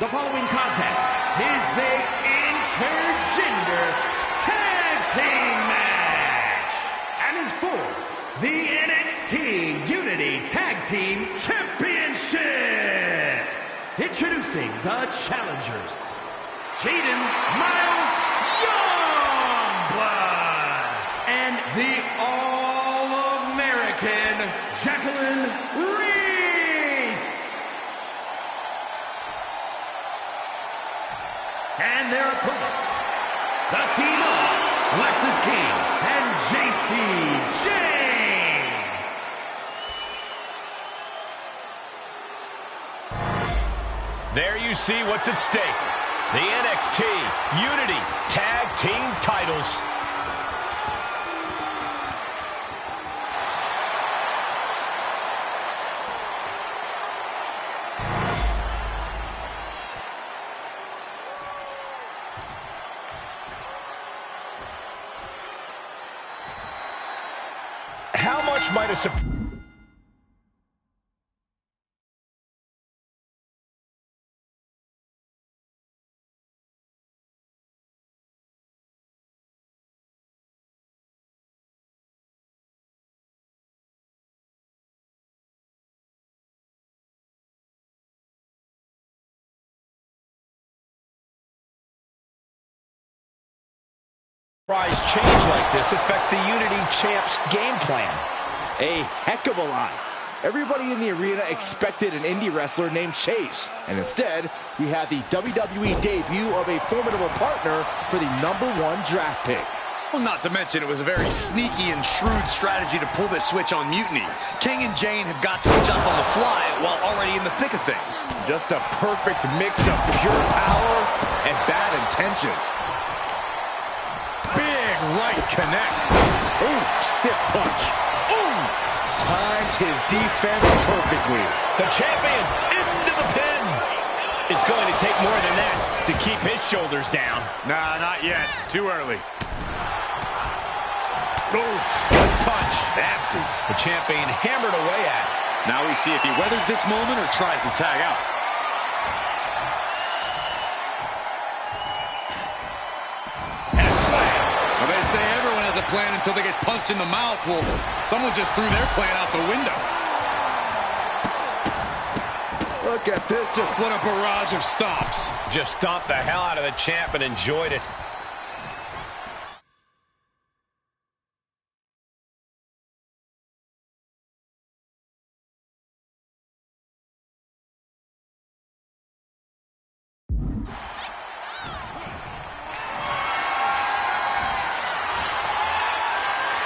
The following contest is the intergender tag team match and is for the NXT Unity Tag Team Championship. Introducing the challengers, Jaden Miles Youngblood and the All-American Jacqueline Reese. And their opponents, the team of Lexis King and JC Jane. There you see what's at stake. The NXT Unity Tag Team titles. How much might a surprise... change like this affect the Unity Champs game plan? A heck of a lot. Everybody in the arena expected an indie wrestler named Chase, and instead, we had the WWE debut of a formidable partner for the #1 draft pick. Well, not to mention it was a very sneaky and shrewd strategy to pull this switch on Mutiny. King and Jane have got to adjust on the fly while already in the thick of things. Just a perfect mix of pure power and bad intentions. Big right connects. Ooh, stiff punch. Ooh, timed his defense perfectly. The champion into the pin. It's going to take more than that to keep his shoulders down. Nah, not yet. Too early. Oof, good punch. Nasty. The champion hammered away at it. Now we see if he weathers this moment or tries to tag out. And a slam. Well, they say everyone has a plan until they get punched in the mouth. Well, someone just threw their plan out the window. Look at this, just what a barrage of stomps. Just stomped the hell out of the champ and enjoyed it.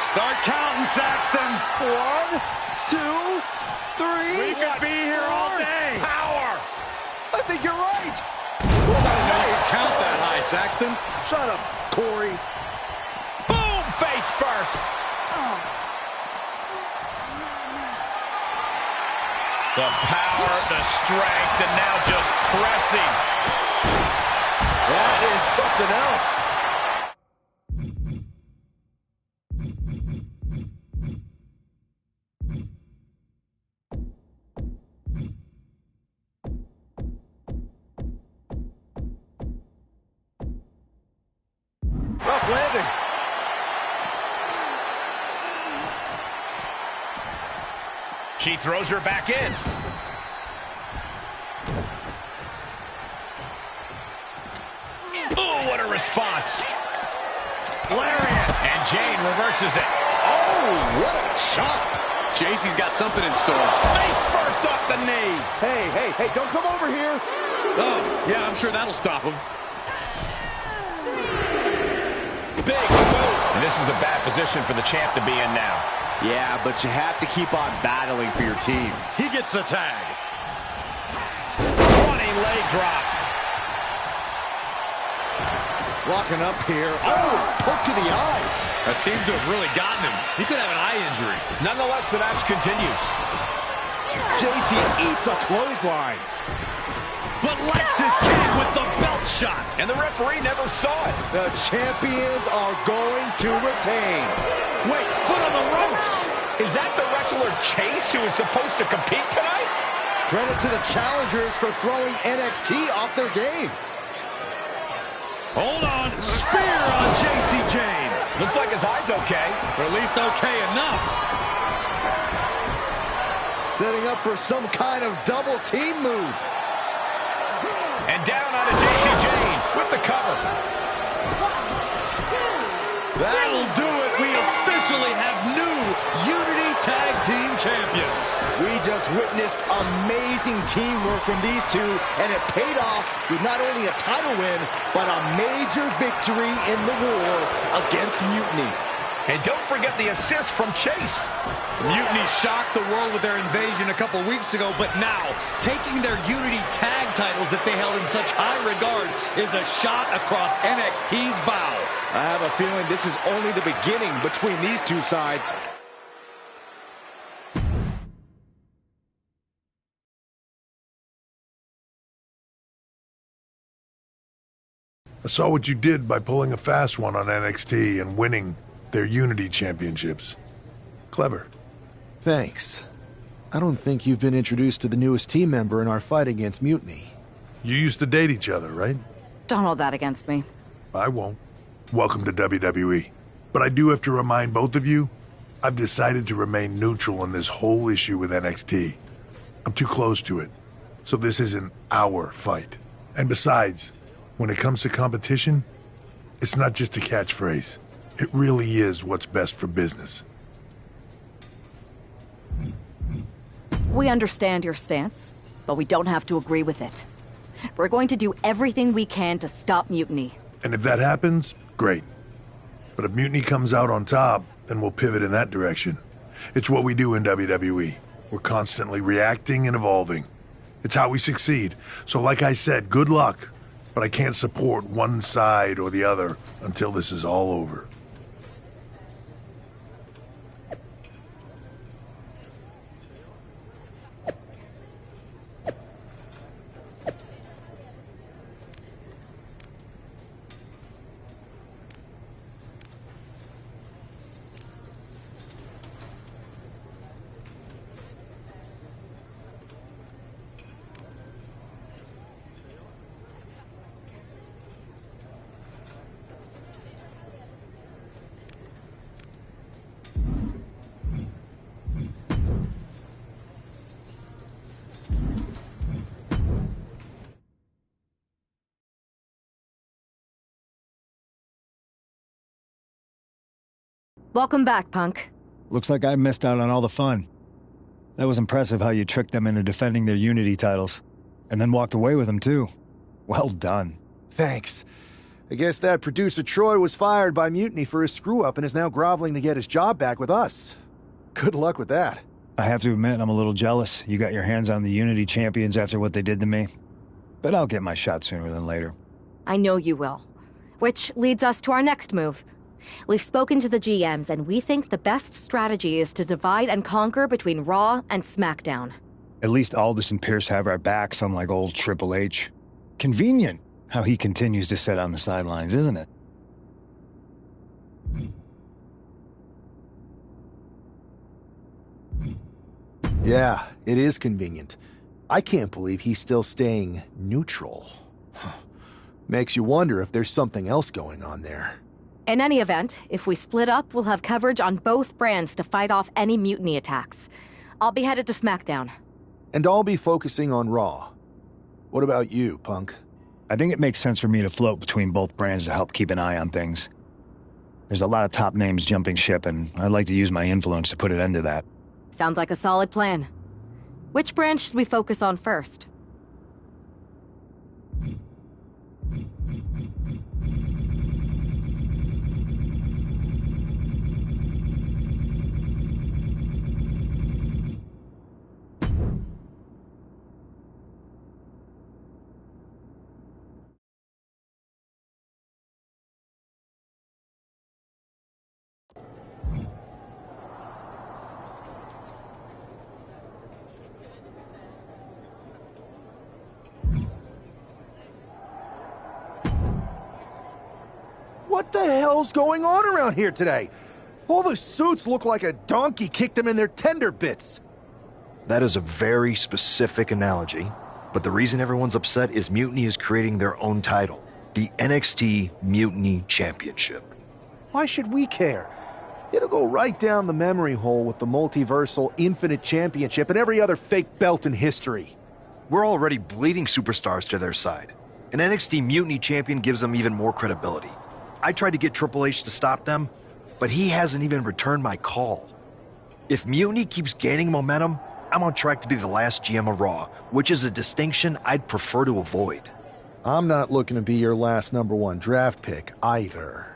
Start counting, Saxton. 1, 2, 3. We could be here all day. Power. I think you're right. Nice. Count that high, Saxton. Shut up, Corey. Boom, face first. The power, the strength, and now just pressing. That is something else. Rough landing. She throws her back in. Ooh, what a response. Lariat. And Jane reverses it. Oh, what a chop. JC's got something in store. Face first off the knee. Hey, don't come over here. Oh, yeah, I'm sure that'll stop him. Big boot. And this is a bad position for the champ to be in now. Yeah, but you have to keep on battling for your team. He gets the tag. Running leg drop. Locking up here. Oh, poke to the eyes. That seems to have really gotten him. He could have an eye injury. Nonetheless, the match continues. JC eats a clothesline. But Lexis King with the belt shot. And the referee never saw it. The champions are going to retain. Wait, foot on the ropes. Is that the wrestler Chase who is supposed to compete tonight? Credit to the challengers for throwing NXT off their game. Hold on. Spear on JC Jane. Looks like his eye's okay. Or at least okay enough. Setting up for some kind of double team move. And down onto JC Jane with the cover. That'll do it. We officially have new Unity Tag Team Champions. We just witnessed amazing teamwork from these two, and it paid off with not only a title win, but a major victory in the war against Mutiny. And don't forget the assist from Chase. Mutiny shocked the world with their invasion a couple weeks ago, but now, taking their Unity Tag titles that they held in such high regard is a shot across NXT's bow. I have a feeling this is only the beginning between these two sides. I saw what you did by pulling a fast one on NXT and winning their Unity Championships. Clever. Thanks. I don't think you've been introduced to the newest team member in our fight against Mutiny. You used to date each other, right? Don't hold that against me. I won't. Welcome to WWE. But I do have to remind both of you, I've decided to remain neutral in this whole issue with NXT. I'm too close to it. So this isn't our fight. And besides, when it comes to competition, it's not just a catchphrase. It really is what's best for business. We understand your stance, but we don't have to agree with it. We're going to do everything we can to stop Mutiny. And if that happens, great. But if Mutiny comes out on top, then we'll pivot in that direction. It's what we do in WWE. We're constantly reacting and evolving. It's how we succeed. So like I said, good luck. But I can't support one side or the other until this is all over. Welcome back, Punk. Looks like I missed out on all the fun. That was impressive how you tricked them into defending their Unity titles. And then walked away with them, too. Well done. Thanks. I guess that producer Troy was fired by Mutiny for his screw-up and is now groveling to get his job back with us. Good luck with that. I have to admit, I'm a little jealous. You got your hands on the Unity champions after what they did to me. But I'll get my shot sooner than later. I know you will. Which leads us to our next move. We've spoken to the GMs, and we think the best strategy is to divide and conquer between Raw and SmackDown. At least Aldous and Pierce have our backs, unlike old Triple H. Convenient how he continues to sit on the sidelines, isn't it? Yeah, it is convenient. I can't believe he's still staying neutral. Makes you wonder if there's something else going on there. In any event, if we split up, we'll have coverage on both brands to fight off any Mutiny attacks. I'll be headed to SmackDown. And I'll be focusing on Raw. What about you, Punk? I think it makes sense for me to float between both brands to help keep an eye on things. There's a lot of top names jumping ship, and I'd like to use my influence to put an end to that. Sounds like a solid plan. Which brand should we focus on first? What the hell's going on around here today? All the suits look like a donkey kicked them in their tender bits. That is a very specific analogy, but the reason everyone's upset is Mutiny is creating their own title, the NXT Mutiny Championship. Why should we care? It'll go right down the memory hole with the multiversal Infinite Championship and every other fake belt in history. We're already bleeding superstars to their side. An NXT Mutiny champion gives them even more credibility. I tried to get Triple H to stop them, but he hasn't even returned my call. If Mutiny keeps gaining momentum, I'm on track to be the last GM of Raw, which is a distinction I'd prefer to avoid. I'm not looking to be your last #1 draft pick either.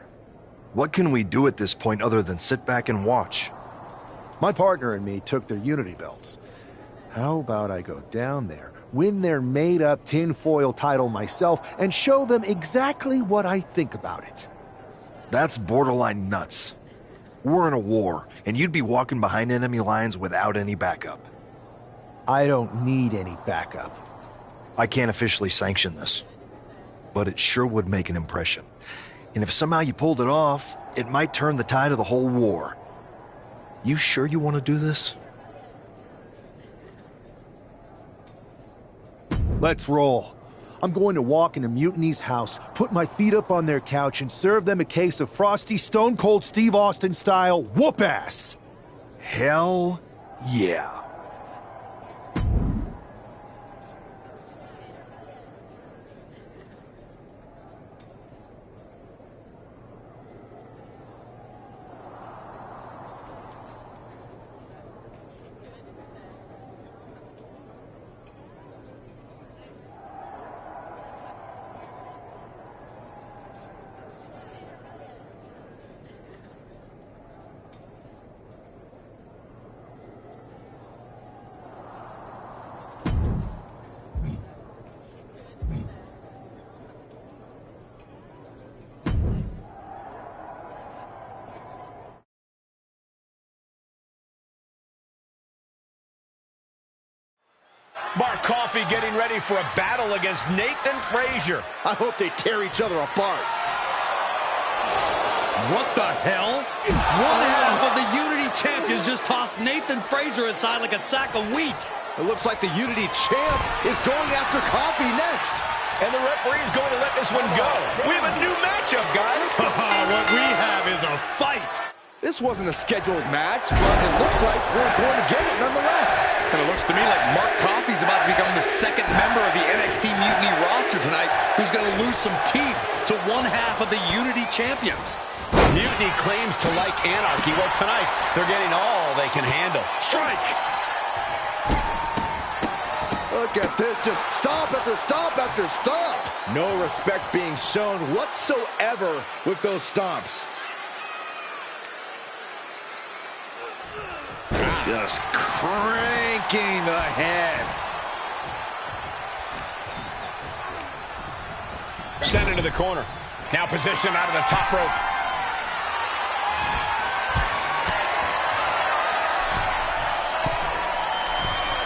What can we do at this point other than sit back and watch? My partner and me took their Unity belts. How about I go down there, win their made-up tinfoil title myself, and show them exactly what I think about it? That's borderline nuts. We're in a war, and you'd be walking behind enemy lines without any backup. I don't need any backup. I can't officially sanction this, but it sure would make an impression. And if somehow you pulled it off, it might turn the tide of the whole war. You sure you want to do this? Let's roll. I'm going to walk into Mutiny's house, put my feet up on their couch, and serve them a case of frosty Stone Cold Steve Austin style whoop-ass. Hell yeah. Mark Coffey getting ready for a battle against Nathan Frazier. I hope they tear each other apart. What the hell? One half of the Unity champions just tossed Nathan Frazier aside like a sack of wheat. It looks like the Unity champ is going after Coffey next. And the referee is going to let this one go. We have a new matchup, guys. What we have is a fight. This wasn't a scheduled match, but it looks like we're going to get it nonetheless. And it looks to me like Mark Coffey's about to become the second member of the NXT Mutiny roster tonight who's going to lose some teeth to one half of the Unity champions. Mutiny claims to like anarchy. Well, tonight, they're getting all they can handle. Strike! Look at this, just stomp after stomp after stomp. No respect being shown whatsoever with those stomps. Just cranking the head. Sent into the corner. Now positioned out of the top rope.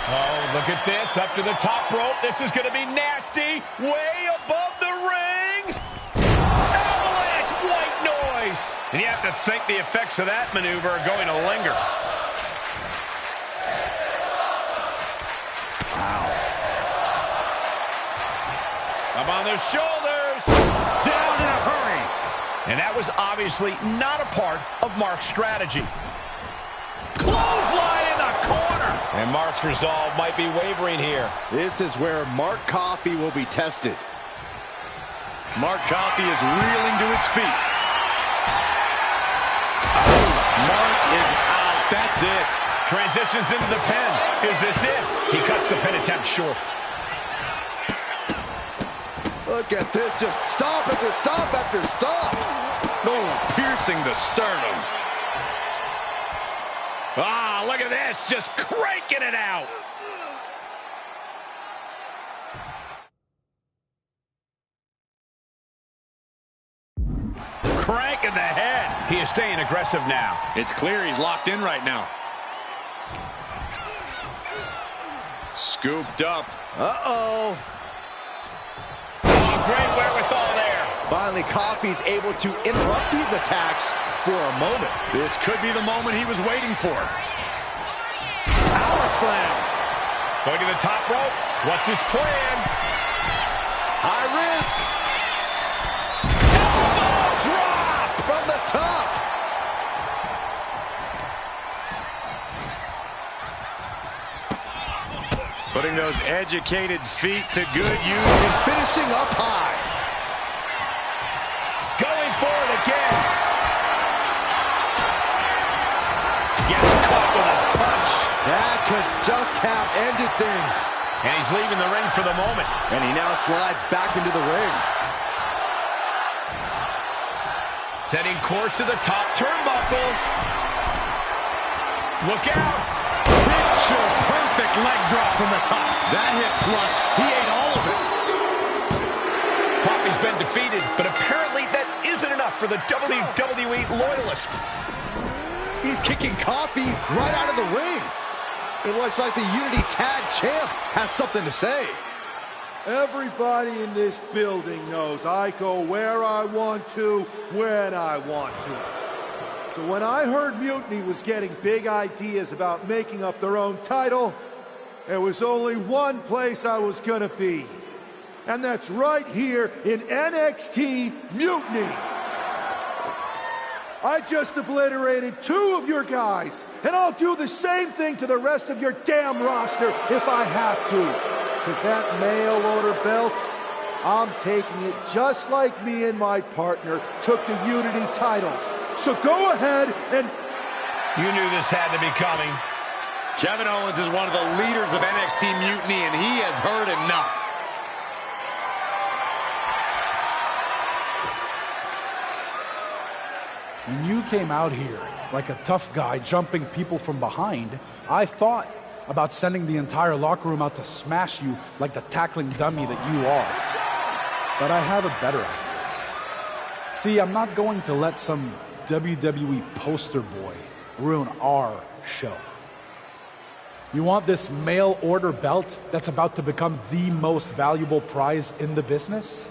Oh, look at this. Up to the top rope. This is going to be nasty. Way above the ring. Avalanche white noise. And you have to think the effects of that maneuver are going to linger. Up on their shoulders. Down in a hurry. And that was obviously not a part of Mark's strategy. Clothesline in the corner. And Mark's resolve might be wavering here. This is where Mark Coffey will be tested. Mark Coffey is reeling to his feet. Oh, Mark is out. That's it. Transitions into the pin. Is this it? He cuts the pin attempt short. Look at this, just stomp after stomp after stomp. Oh, piercing the sternum. Ah, look at this, just cranking it out. Cranking the head. He is staying aggressive now. It's clear he's locked in right now. Scooped up. Uh-oh. Great wherewithal there. Finally, Coffey's able to interrupt these attacks for a moment. This could be the moment he was waiting for. Power slam. Going to the top rope. What's his plan? High risk. Elbow drop from the top. Putting those educated feet to good use. And finishing up high. Going for it again. Gets caught with a punch. That could just have ended things. And he's leaving the ring for the moment. And he now slides back into the ring. Setting course to the top turnbuckle. Look out. Picture perfect leg drop from the top. That hit flush. He ate all of it. Poppy's been defeated, but apparently that isn't enough for the WWE loyalist. He's kicking Coffee right out of the ring. It looks like the Unity Tag Champ has something to say. Everybody in this building knows I go where I want to, when I want to. So when I heard Mutiny was getting big ideas about making up their own title, there was only one place I was gonna be. And that's right here in NXT Mutiny. I just obliterated 2 of your guys, and I'll do the same thing to the rest of your damn roster if I have to. Because that mail order belt, I'm taking it just like me and my partner took the Unity titles. So go ahead and... You knew this had to be coming. Kevin Owens is one of the leaders of NXT Mutiny, and he has heard enough. When you came out here like a tough guy jumping people from behind, I thought about sending the entire locker room out to smash you like the tackling dummy that you are. But I have a better idea. See, I'm not going to let some WWE poster boy ruin our show. You want this mail order belt that's about to become the most valuable prize in the business?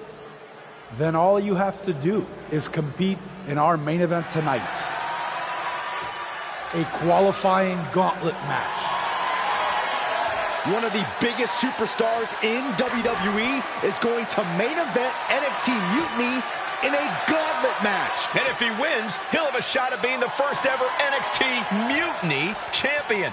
Then all you have to do is compete in our main event tonight. A qualifying gauntlet match. One of the biggest superstars in WWE is going to main event NXT Mutiny in a gauntlet match. And if he wins, he'll have a shot at being the first ever NXT Mutiny champion.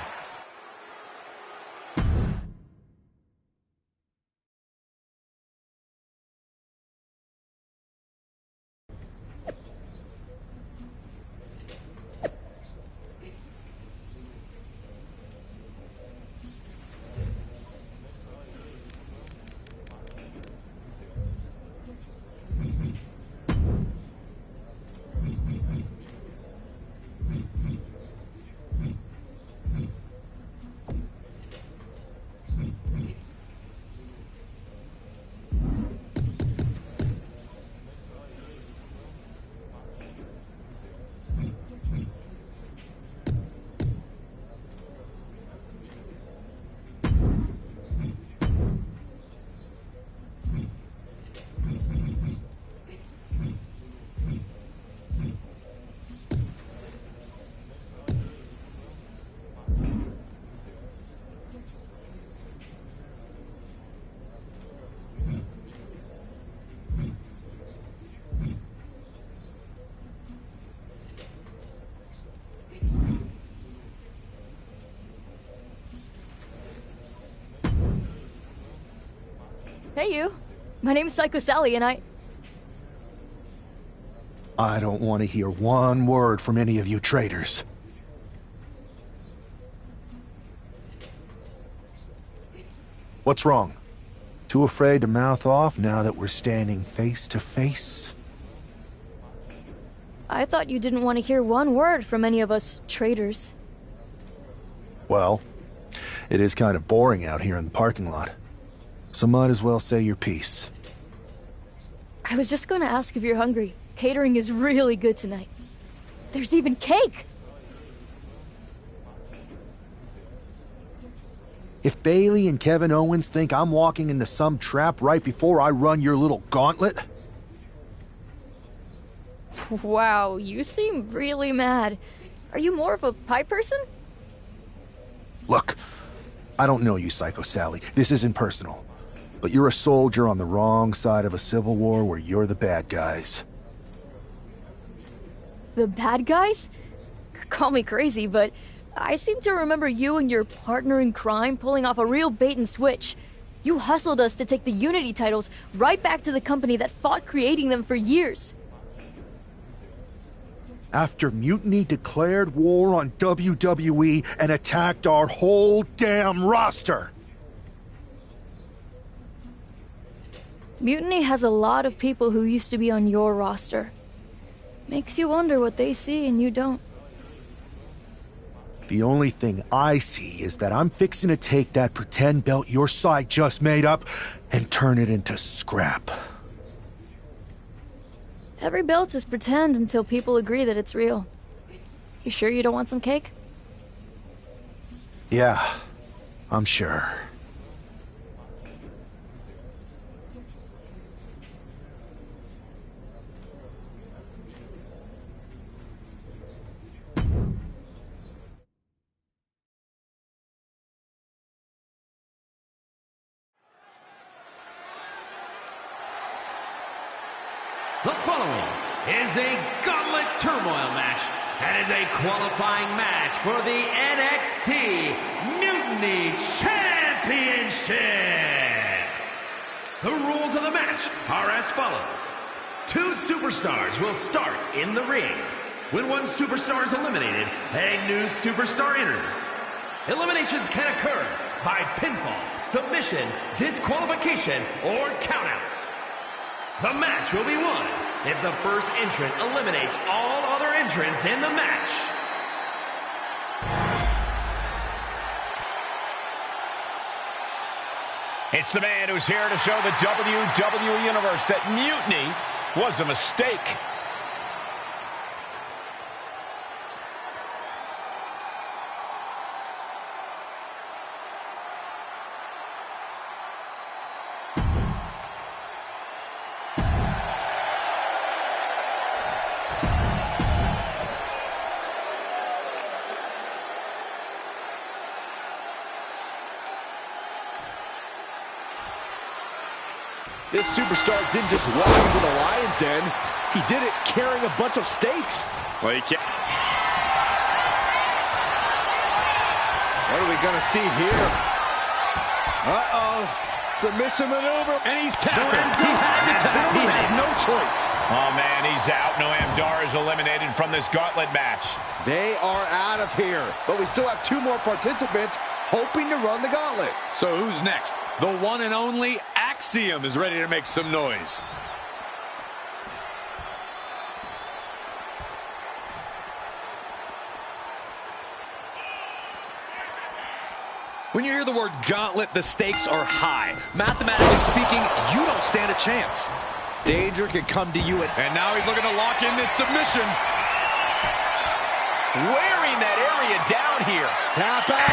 Hey, you. My name's Psycho Sally, and I don't want to hear one word from any of you traitors. What's wrong? Too afraid to mouth off now that we're standing face to face? I thought you didn't want to hear one word from any of us traitors. Well, it is kind of boring out here in the parking lot. So might as well say your piece. I was just going to ask if you're hungry. Catering is really good tonight. There's even cake! If Bailey and Kevin Owens think I'm walking into some trap right before I run your little gauntlet... Wow, you seem really mad. Are you more of a pie person? Look, I don't know you, Psycho Sally. This isn't personal. But you're a soldier on the wrong side of a civil war where you're the bad guys. The bad guys? Call me crazy, but I seem to remember you and your partner in crime pulling off a real bait and switch. You hustled us to take the Unity titles right back to the company that fought creating them for years. After Mutiny declared war on WWE and attacked our whole damn roster. Mutiny has a lot of people who used to be on your roster. Makes you wonder what they see and you don't. The only thing I see is that I'm fixing to take that pretend belt your side just made up and turn it into scrap. Every belt is pretend until people agree that it's real. You sure you don't want some cake? Yeah, I'm sure. The following is a Gauntlet Turmoil match and is a qualifying match for the NXT Mutiny Championship. The rules of the match are as follows. 2 superstars will start in the ring. When one superstar is eliminated, a new superstar enters. Eliminations can occur by pinfall, submission, disqualification, or countouts. The match will be won if the first entrant eliminates all other entrants in the match. It's the man who's here to show the WWE Universe that Mutiny was a mistake. This superstar didn't just walk into the Lion's Den. He did it carrying a bunch of stakes. Well, you can't. What are we going to see here? Uh-oh. Submission maneuver. And he's tapping. He had to tap. He had no choice. Oh, man, he's out. Noam Dar is eliminated from this gauntlet match. They are out of here. But we still have 2 more participants hoping to run the gauntlet. So who's next? The one and only Axiom is ready to make some noise. When you hear the word gauntlet, the stakes are high. Mathematically speaking, you don't stand a chance. Danger can come to you. And now he's looking to lock in this submission. Wearing that area down here. Tap out.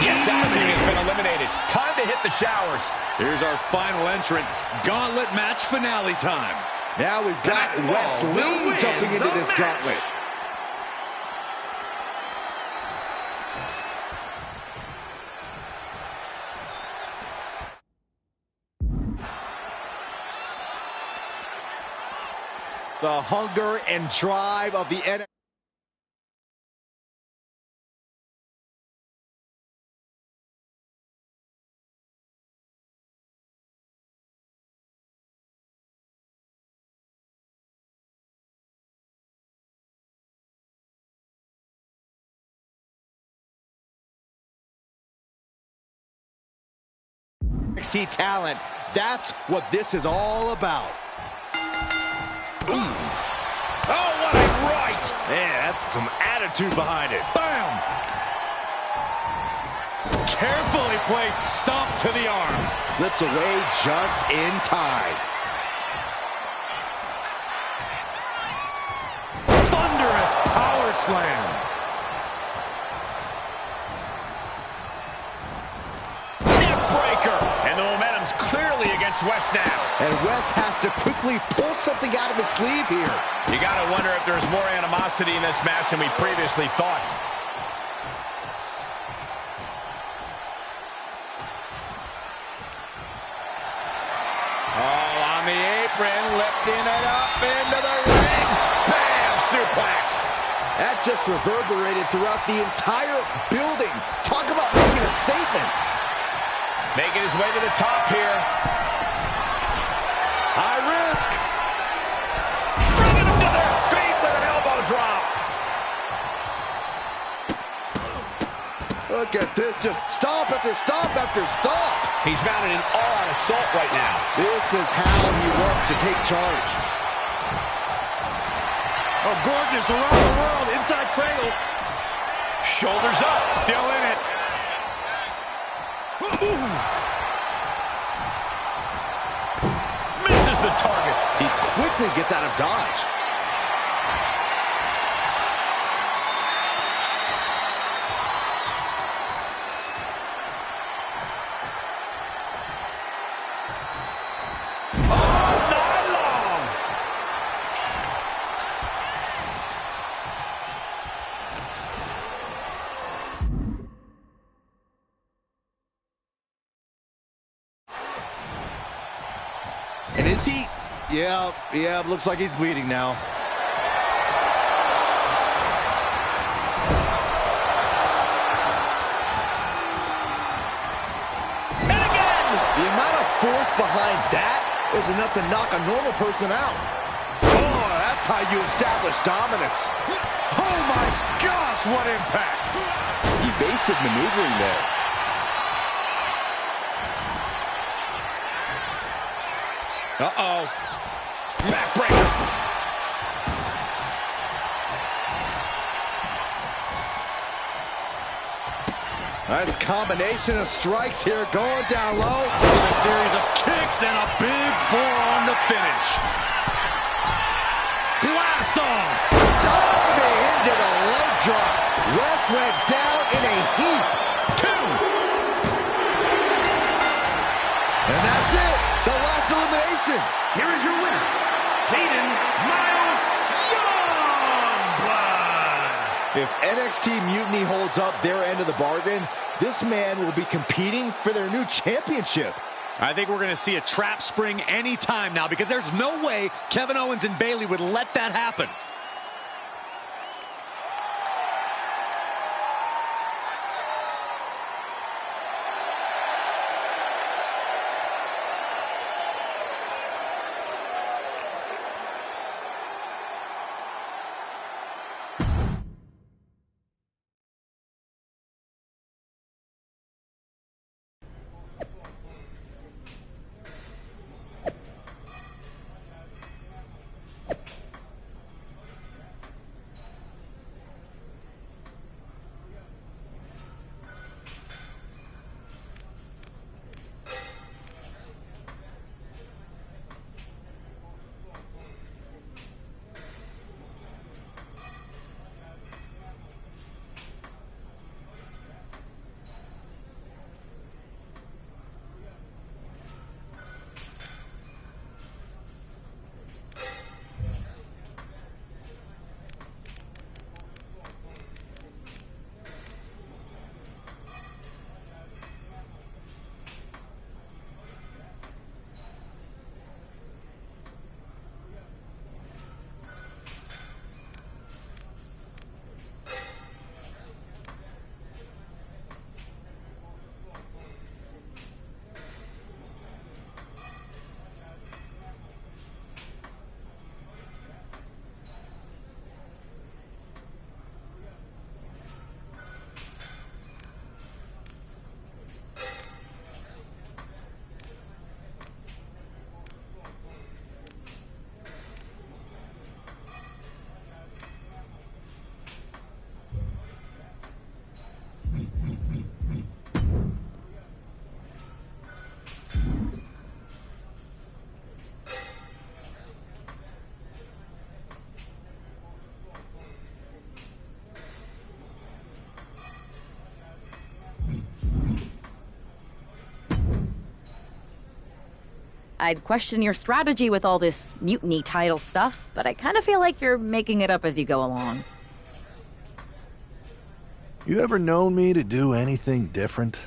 Yes, Axiom has been eliminated. Time to hit the showers. Here's our final entrant. Gauntlet match finale time. Now we've got Wes Lee jumping into this gauntlet. The hunger and drive of the NXT. NXT talent. That's what this is all about. Oh, what a right! Yeah, that's some attitude behind it. Bam! Carefully placed stomp to the arm. Slips away just in time. Thunderous power slam. Neck breaker. And the momentum's clearly against Wes now. And Wes has to quickly pull something out of his sleeve here. You gotta wonder if there's more animosity in this match than we previously thought. apron, lifting it up into the ring. Bam! Suplex. That just reverberated throughout the entire building. Talk about making a statement. Making his way to the top here. High risk. Bringing them to their feet with an elbow drop. Look at this, just stomp after stomp after stomp. He's mounted an all-out assault right now. This is how he wants to take charge. Oh, gorgeous, around the world, inside cradle. Shoulders up, still in it. Ooh. Misses the target. He quickly gets out of dodge. And is he? Yeah, looks like he's bleeding now. And again! The amount of force behind that is enough to knock a normal person out. Oh, that's how you establish dominance. Oh my gosh, what impact! Evasive maneuvering there. Uh-oh. Backbreaker. Nice combination of strikes here, going down low. A series of kicks and a big forearm to finish. Blast off. Diving into the leg drop. Wes went down in a heap. 2. And that's it. The last elimination. Here is your winner, Caden Miles Youngblood. If NXT Mutiny holds up their end of the bargain, this man will be competing for their new championship. I think we're going to see a trap spring anytime now, because there's no way Kevin Owens and Bayley would let that happen. I'd question your strategy with all this mutiny title stuff, but I kind of feel like you're making it up as you go along. You ever known me to do anything different?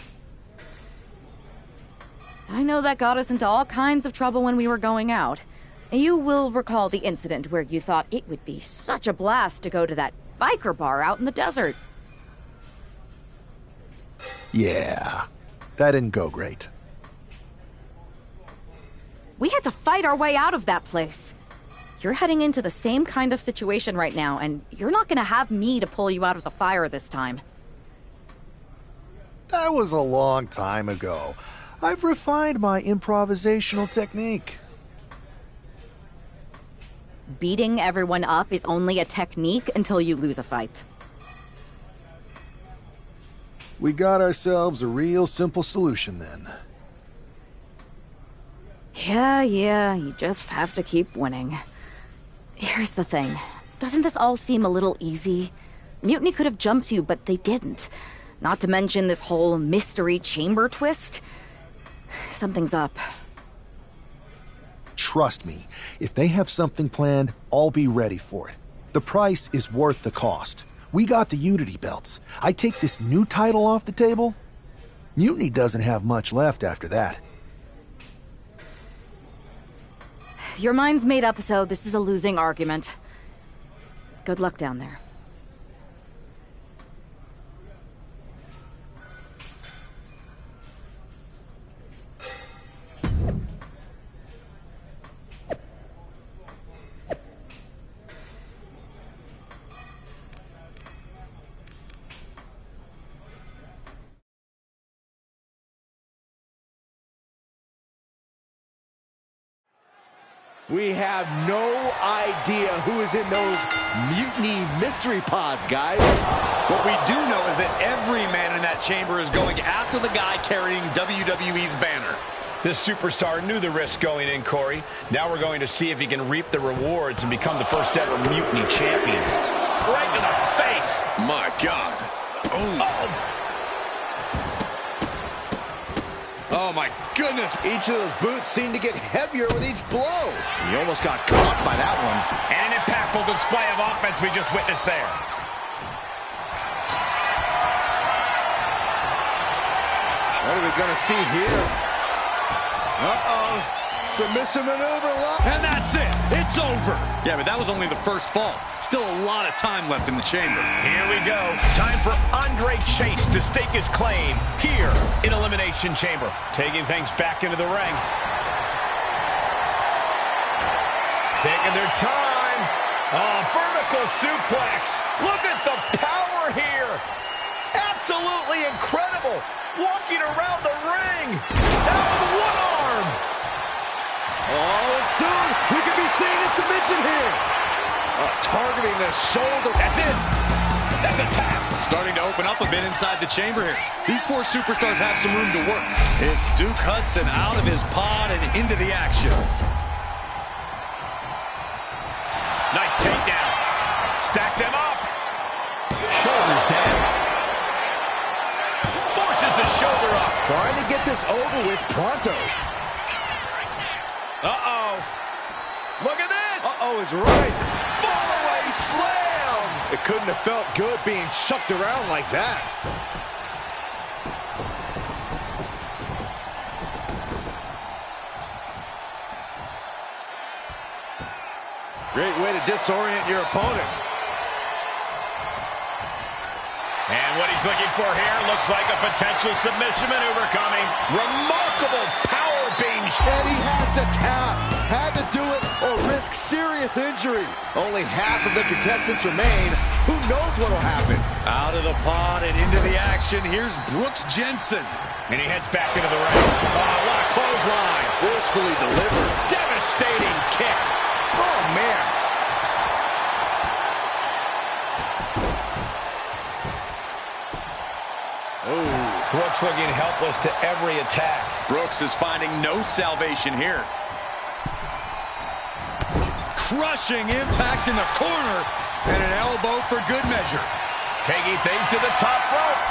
I know that got us into all kinds of trouble when we were going out, You will recall the incident where you thought it would be such a blast to go to that biker bar out in the desert. Yeah, that didn't go great. We had to fight our way out of that place. You're heading into the same kind of situation right now, and you're not gonna have me to pull you out of the fire this time. That was a long time ago. I've refined my improvisational technique. Beating everyone up is only a technique until you lose a fight. We got ourselves a real simple solution then. Yeah, you just have to keep winning. Here's the thing. Doesn't this all seem a little easy? Mutiny could have jumped you, but they didn't. Not to mention this whole mystery chamber twist. Something's up. Trust me, if they have something planned, I'll be ready for it. The price is worth the cost. We got the Unity belts. I take this new title off the table, Mutiny doesn't have much left after that. Your mind's made up, so this is a losing argument. Good luck down there. We have no idea who is in those Mutiny mystery pods, guys. What we do know is that every man in that chamber is going after the guy carrying WWE's banner. This superstar knew the risk going in, Corey. Now we're going to see if he can reap the rewards and become the first ever Mutiny champions. Right to the face. My God. Oh, my goodness. Each of those boots seem to get heavier with each blow. He almost got caught by that one. And an impactful display of offense we just witnessed there. What are we going to see here? Uh-oh. Submission maneuver lock. And that's it. It's over. Yeah, but that was only the first fall. Still a lot of time left in the chamber. Here we go. Time for Andre Chase to stake his claim here in Elimination Chamber. Taking things back into the ring. Taking their time. Oh, vertical suplex. Look at the power here. Absolutely incredible. Walking around the ring. Now with one arm. Oh, and soon we could be seeing a submission here. Targeting the shoulder. That's it. That's a tap. Starting to open up a bit inside the chamber here. These four superstars have some room to work. It's Duke Hudson out of his pod and into the action. Nice takedown. Stack them up. Shoulders down. Forces the shoulder up. Trying to get this over with pronto. Uh-oh. Look at this. Uh-oh is right. Fall-away slam. It couldn't have felt good being chucked around like that. Great way to disorient your opponent. And what he's looking for here looks like a potential submission maneuver coming. Remarkable power binge. And he has to tap. Had to do it or risk serious injury. Only half of the contestants remain. Who knows what will happen? Out of the pod and into the action. Here's Brooks Jensen. And he heads back into the ring. Oh, what a clothesline. Forcefully delivered. Devastating kick. Oh, man. Brooks looking helpless to every attack. Brooks is finding no salvation here. Crushing impact in the corner. And an elbow for good measure. Taking things to the top rope.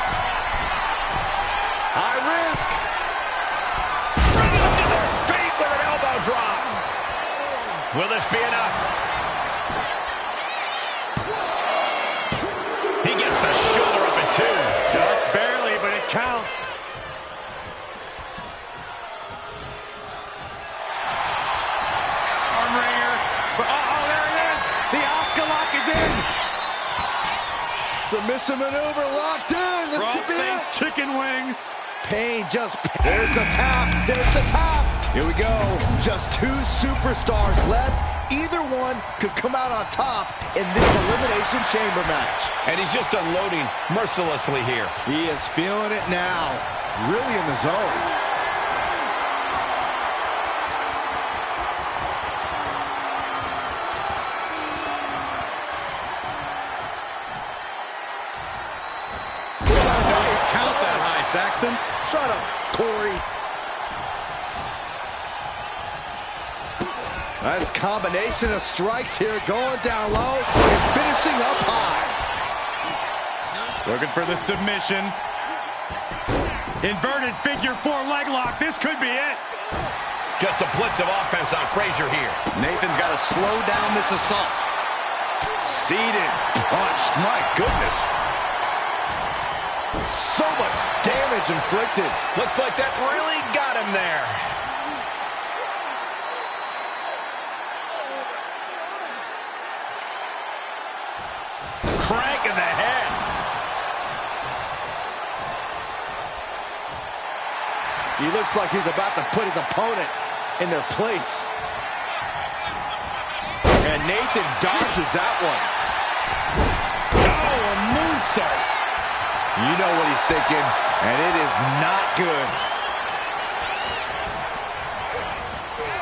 High risk. Bringing them to their feet with an elbow drop. Will this be enough? He gets the shoulder up at two. Just barely, but it counts. Arm wring Twisted maneuver locked in. This could be it. Chicken wing. There's the tap. There's the tap. Here we go. Just two superstars left. Either one could come out on top in this Elimination Chamber match. And he's just unloading mercilessly here. He is feeling it now. Really in the zone. Count that high, Saxton. Shut up, Corey. Nice combination of strikes here, going down low and finishing up high. Looking for the submission. Inverted figure 4 leg lock. This could be it. Just a blitz of offense on Frazier here. Nathan's got to slow down this assault. Seated, punched, my goodness. So much damage inflicted. Looks like that really got him there. Crank in the head. He looks like he's about to put his opponent in their place. And Nathan dodges that one. Oh, a moonsault. You know what he's thinking, and it is not good.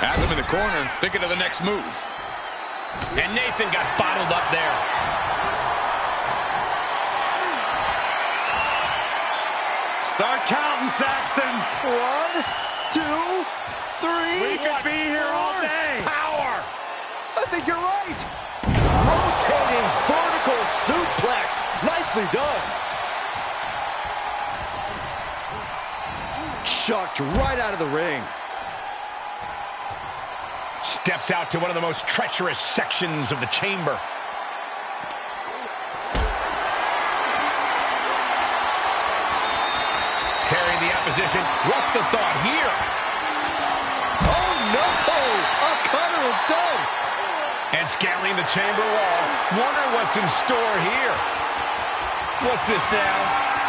Has him in the corner, thinking of the next move. And Nathan got bottled up there. Start counting, Saxton. 1, 2, 3. We could be here all day. Power. I think you're right. Rotating vertical suplex. Nicely done. Chucked right out of the ring. Steps out to one of the most treacherous sections of the chamber. Carrying the opposition. What's the thought here? Oh, no! A cutter instead. And scaling the chamber wall. Wonder what's in store here. What's this now?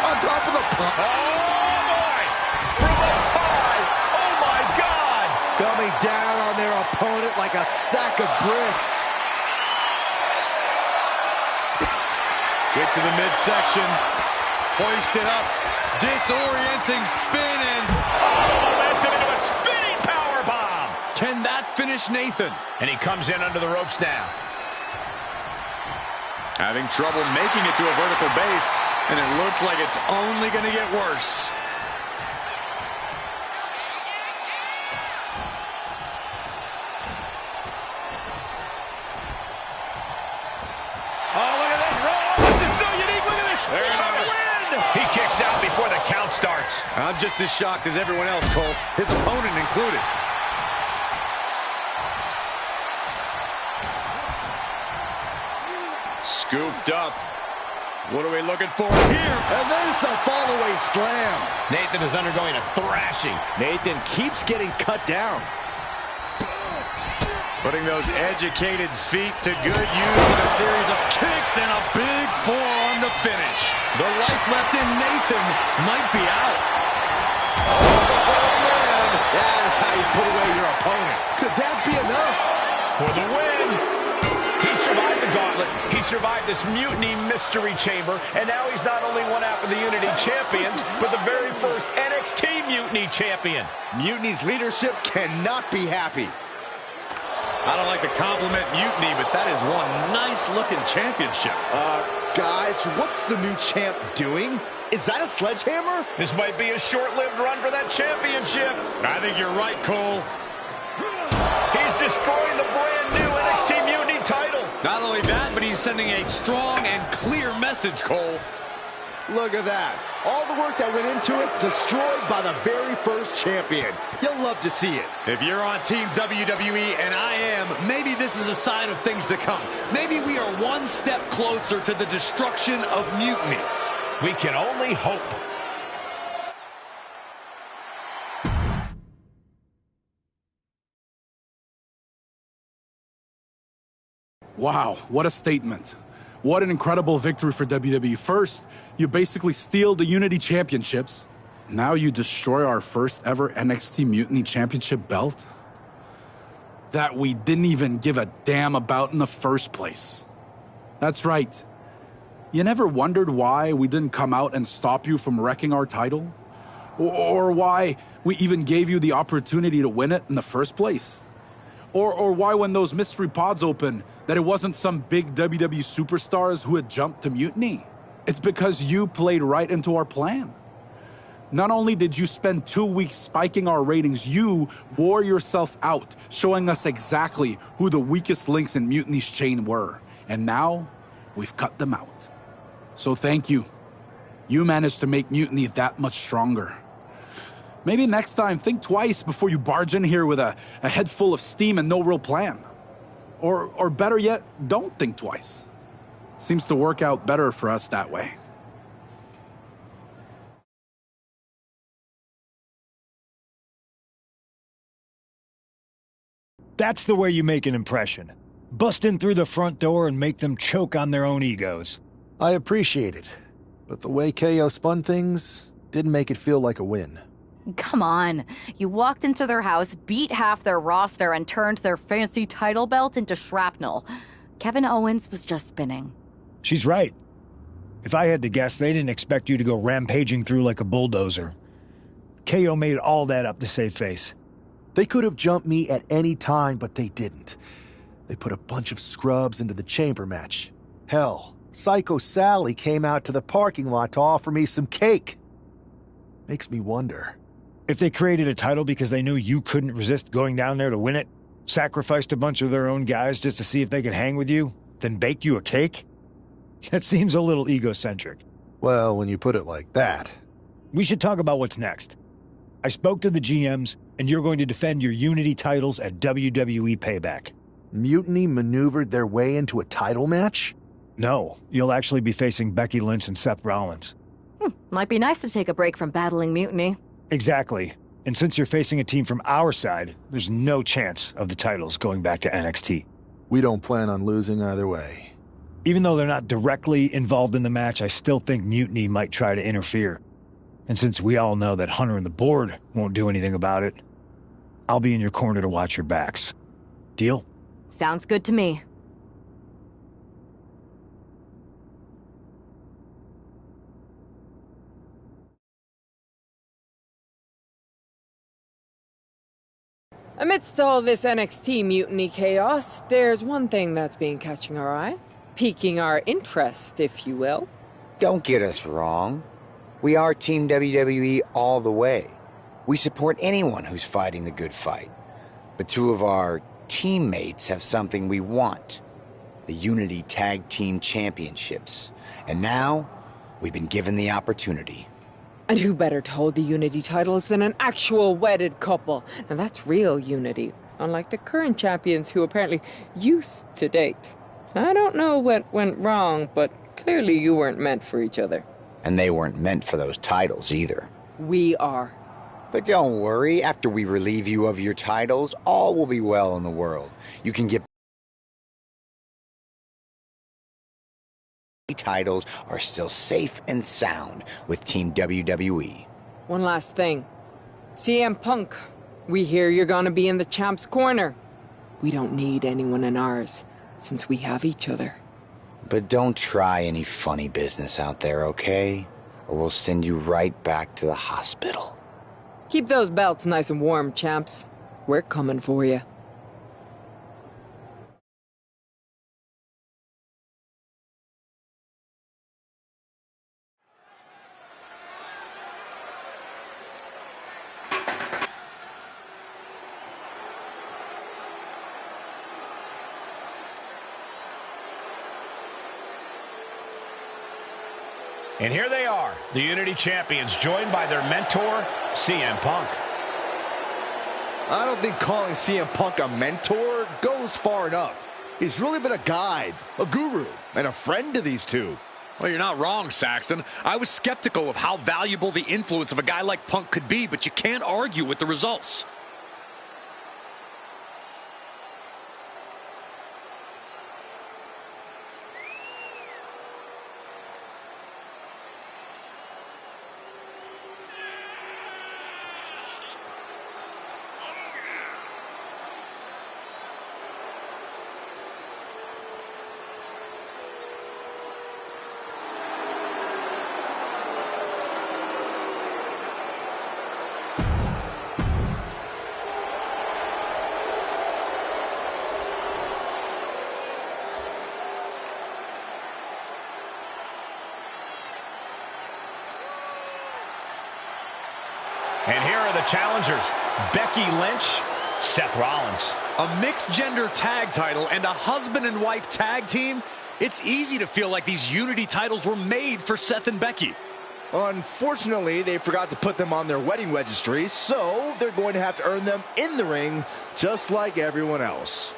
On top of the pump. Oh, boy! From up high! Oh, my God! Coming down on their opponent like a sack of bricks. Get to the midsection. Hoisted up. Disorienting spin and... Oh, that's it into a spinning powerbomb! Can that finish Nathan? And he comes in under the ropes now. Having trouble making it to a vertical base, and it looks like it's only going to get worse. Oh, look at this roll. This is so unique. Look at this. There's the win. He kicks out before the count starts. I'm just as shocked as everyone else, Cole, his opponent included. Scooped up. What are we looking for here? And there's the fall-away slam. Nathan is undergoing a thrashing. Nathan keeps getting cut down. Putting those educated feet to good use with a series of kicks and a big forearm to finish. The life left in Nathan might be out. Oh, man. That is how you put away your opponent. Could that be enough? For the win. He survived the gauntlet. He survived this Mutiny Mystery Chamber. And now he's not only one half of the Unity Champions, but the very first NXT Mutiny Champion. Mutiny's leadership cannot be happy. I don't like to compliment Mutiny, but that is one nice-looking championship. Guys, what's the new champ doing? Is that a sledgehammer? This might be a short-lived run for that championship. I think you're right, Cole. He's destroying the brand-new NXT Mutiny title. Not only that, but he's sending a strong and clear message, Cole. Look at that. All the work that went into it, destroyed by the very first champion. You'll love to see it. If you're on Team WWE, and I am, maybe this is a sign of things to come. Maybe we are one step closer to the destruction of Mutiny. We can only hope. Wow, what a statement. What an incredible victory for WWE. First, you basically steal the Unity Championships. Now you destroy our first ever NXT Mutiny Championship belt that we didn't even give a damn about in the first place. That's right. You never wondered why we didn't come out and stop you from wrecking our title? Or why we even gave you the opportunity to win it in the first place? Or why when those mystery pods opened that it wasn't some big WWE superstars who had jumped to Mutiny? It's because you played right into our plan. Not only did you spend 2 weeks spiking our ratings, you wore yourself out, showing us exactly who the weakest links in Mutiny's chain were. And now, we've cut them out. So thank you. You managed to make Mutiny that much stronger. Maybe next time, think twice before you barge in here with a head full of steam and no real plan. Or better yet, don't think twice. Seems to work out better for us that way. That's the way you make an impression. Bust in through the front door and make them choke on their own egos. I appreciate it, but the way KO spun things didn't make it feel like a win. Come on. You walked into their house, beat half their roster, and turned their fancy title belt into shrapnel. Kevin Owens was just spinning. She's right. If I had to guess, they didn't expect you to go rampaging through like a bulldozer. KO made all that up to save face. They could have jumped me at any time, but they didn't. They put a bunch of scrubs into the chamber match. Hell, Psycho Sally came out to the parking lot to offer me some cake. Makes me wonder. If they created a title because they knew you couldn't resist going down there to win it, sacrificed a bunch of their own guys just to see if they could hang with you, then bake you a cake? That seems a little egocentric. Well, when you put it like that. We should talk about what's next. I spoke to the GMs, and you're going to defend your Unity titles at WWE Payback. Mutiny maneuvered their way into a title match? No, you'll actually be facing Becky Lynch and Seth Rollins. Might be nice to take a break from battling Mutiny. Exactly. And since you're facing a team from our side, there's no chance of the titles going back to NXT. We don't plan on losing either way. Even though they're not directly involved in the match, I still think Mutiny might try to interfere. And since we all know that Hunter and the board won't do anything about it, I'll be in your corner to watch your backs. Deal? Sounds good to me. Amidst all this NXT Mutiny chaos, there's one thing that's been catching our eye. Piquing our interest, if you will. Don't get us wrong. We are Team WWE all the way. We support anyone who's fighting the good fight. But two of our teammates have something we want. The Unity Tag Team Championships. And now, we've been given the opportunity. And who better to hold the Unity titles than an actual wedded couple? Now that's real unity, unlike the current champions who apparently used to date. I don't know what went wrong, but clearly you weren't meant for each other. And they weren't meant for those titles either. We are. But don't worry, after we relieve you of your titles, all will be well in the world. You can get... titles are still safe and sound with Team WWE. One last thing. CM Punk, we hear you're gonna be in the champ's corner. We don't need anyone in ours, since we have each other. But don't try any funny business out there, okay? Or we'll send you right back to the hospital. Keep those belts nice and warm, champs. We're coming for you. And here they are, the Unity Champions, joined by their mentor, CM Punk. I don't think calling CM Punk a mentor goes far enough. He's really been a guide, a guru, and a friend to these two. Well, you're not wrong, Saxton. I was skeptical of how valuable the influence of a guy like Punk could be, but you can't argue with the results. challengers. Becky Lynch, Seth Rollins. A mixed-gender tag title and a husband and wife tag team. It's easy to feel like these Unity titles were made for Seth and Becky. Unfortunately, they forgot to put them on their wedding registry, so they're going to have to earn them in the ring, just like everyone else.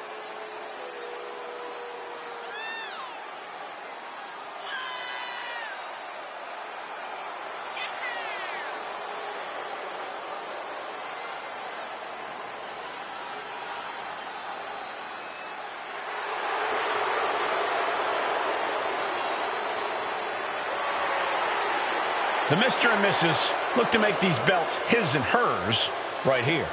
The Mr. and Mrs. look to make these belts his and hers right here.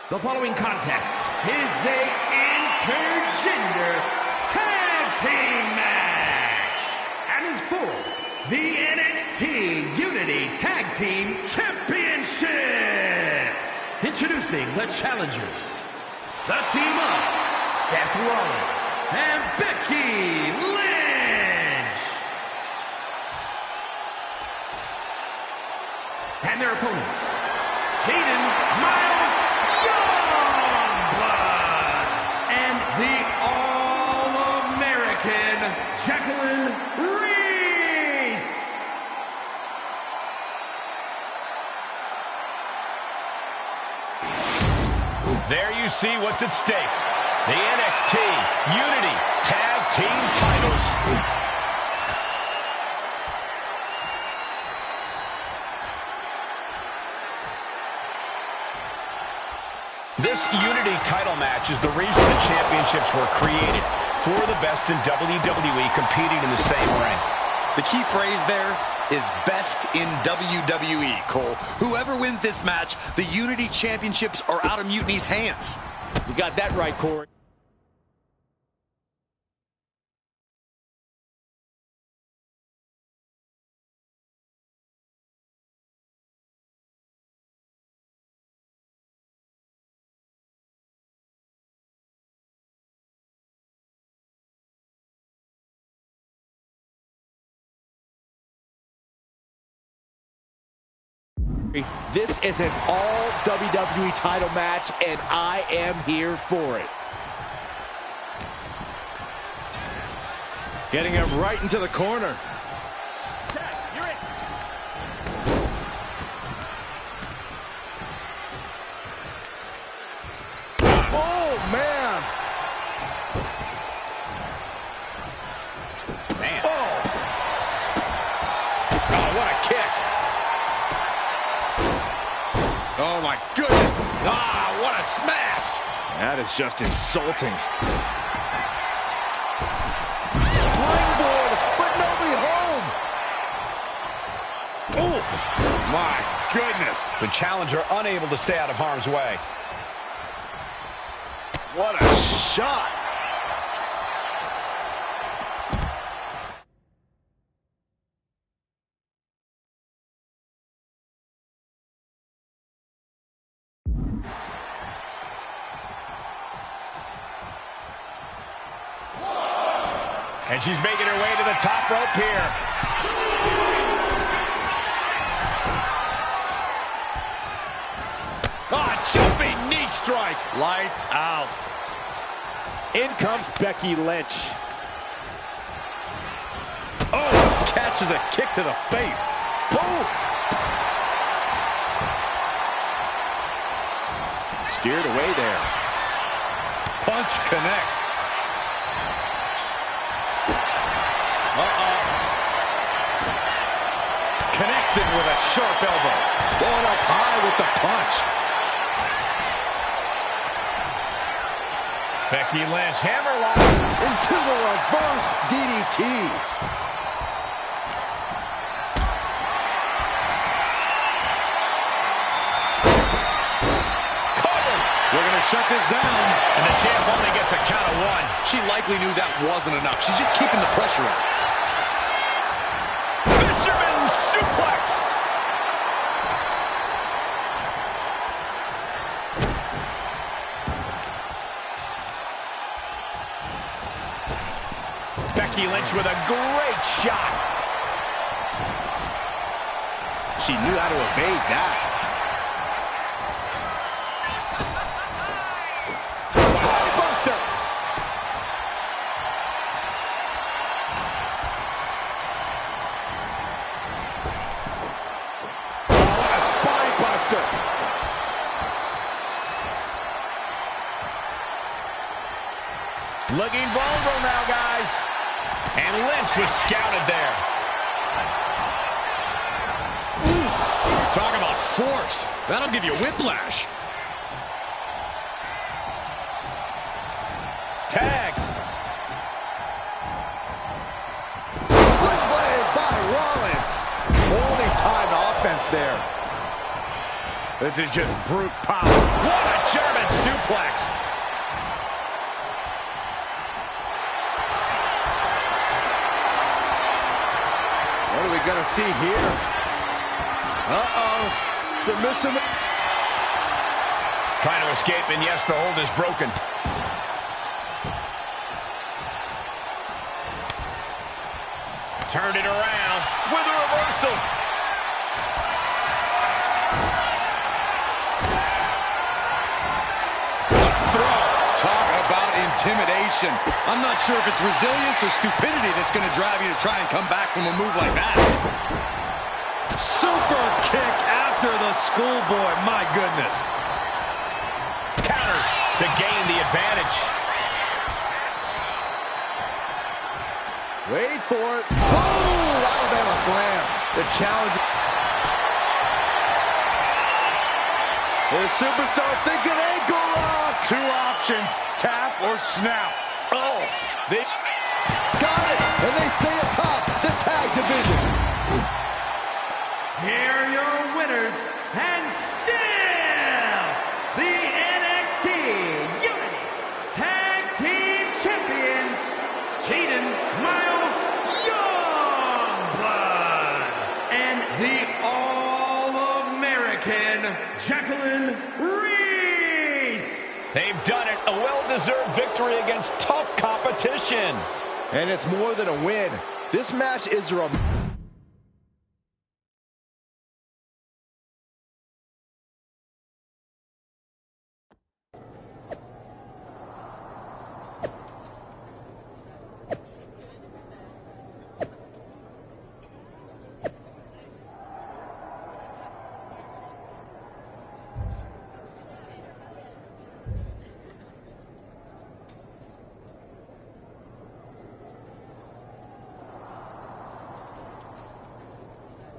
The following contest is a intergender tag team match and is for the NXT Unity Tag Team Championship. Introducing the challengers, the team of Seth Rollins and Becky Lynch. And their opponents, Jaden Miles Youngblood and the All-American Jacqueline Reese. There you see what's at stake. The NXT Unity Tag Team titles. This Unity title match is the reason the championships were created, for the best in WWE competing in the same ring. The key phrase there is best in WWE, Cole. Whoever wins this match, the Unity Championships are out of Mutiny's hands. You got that right, Corey. This is an all WWE title match, and I am here for it. Getting him right into the corner. You're in. Oh, man. Man. Oh. Oh, what a kick. Oh, my goodness. Ah, what a smash. That is just insulting. Springboard, but nobody home. Oh, my goodness. The challenger unable to stay out of harm's way. What a shot. And she's making her way to the top rope here. Jumping knee strike. Lights out. In comes Becky Lynch. Oh, catches a kick to the face. Boom. Steered away there. Punch connects. Connected with a sharp elbow. Going up high with the punch. Becky Lynch, hammerlock. Into the reverse DDT. Covered. We're going to shut this down. And the champ only gets a count of one. She likely knew that wasn't enough. She's just keeping the pressure on. Fisher Becky Lynch with a great shot. She knew how to evade that. Spinebuster. Oh, a spinebuster. Looking vulnerable now, guys. And Lynch was scouted there. Talk about force. That'll give you whiplash. Tag. Switchblade by Rollins. Holding time offense there. This is just brute power. What a German suplex. What are we going to see here? Uh-oh. Submission. Trying to escape, and yes, the hold is broken. Turned it around with a reversal. What a throw. Talk about intimidation. I'm not sure if it's resilience or stupidity that's going to drive you to try and come back from a move like that. Super kick after the schoolboy. My goodness. Counters to gain the advantage. Wait for it. Oh, Alabama slam. The challenge. The superstar thinking ankle lock. Two options, tap or snap. Oh, they got it, and they stay atop the tag division. Here are your winners, and still the NXT Unity Tag Team Champions, Jaden Miles Youngblood, and the All-American Jacqueline Reese. They've done it. A well-deserved victory against tough competition. And it's more than a win. This match is a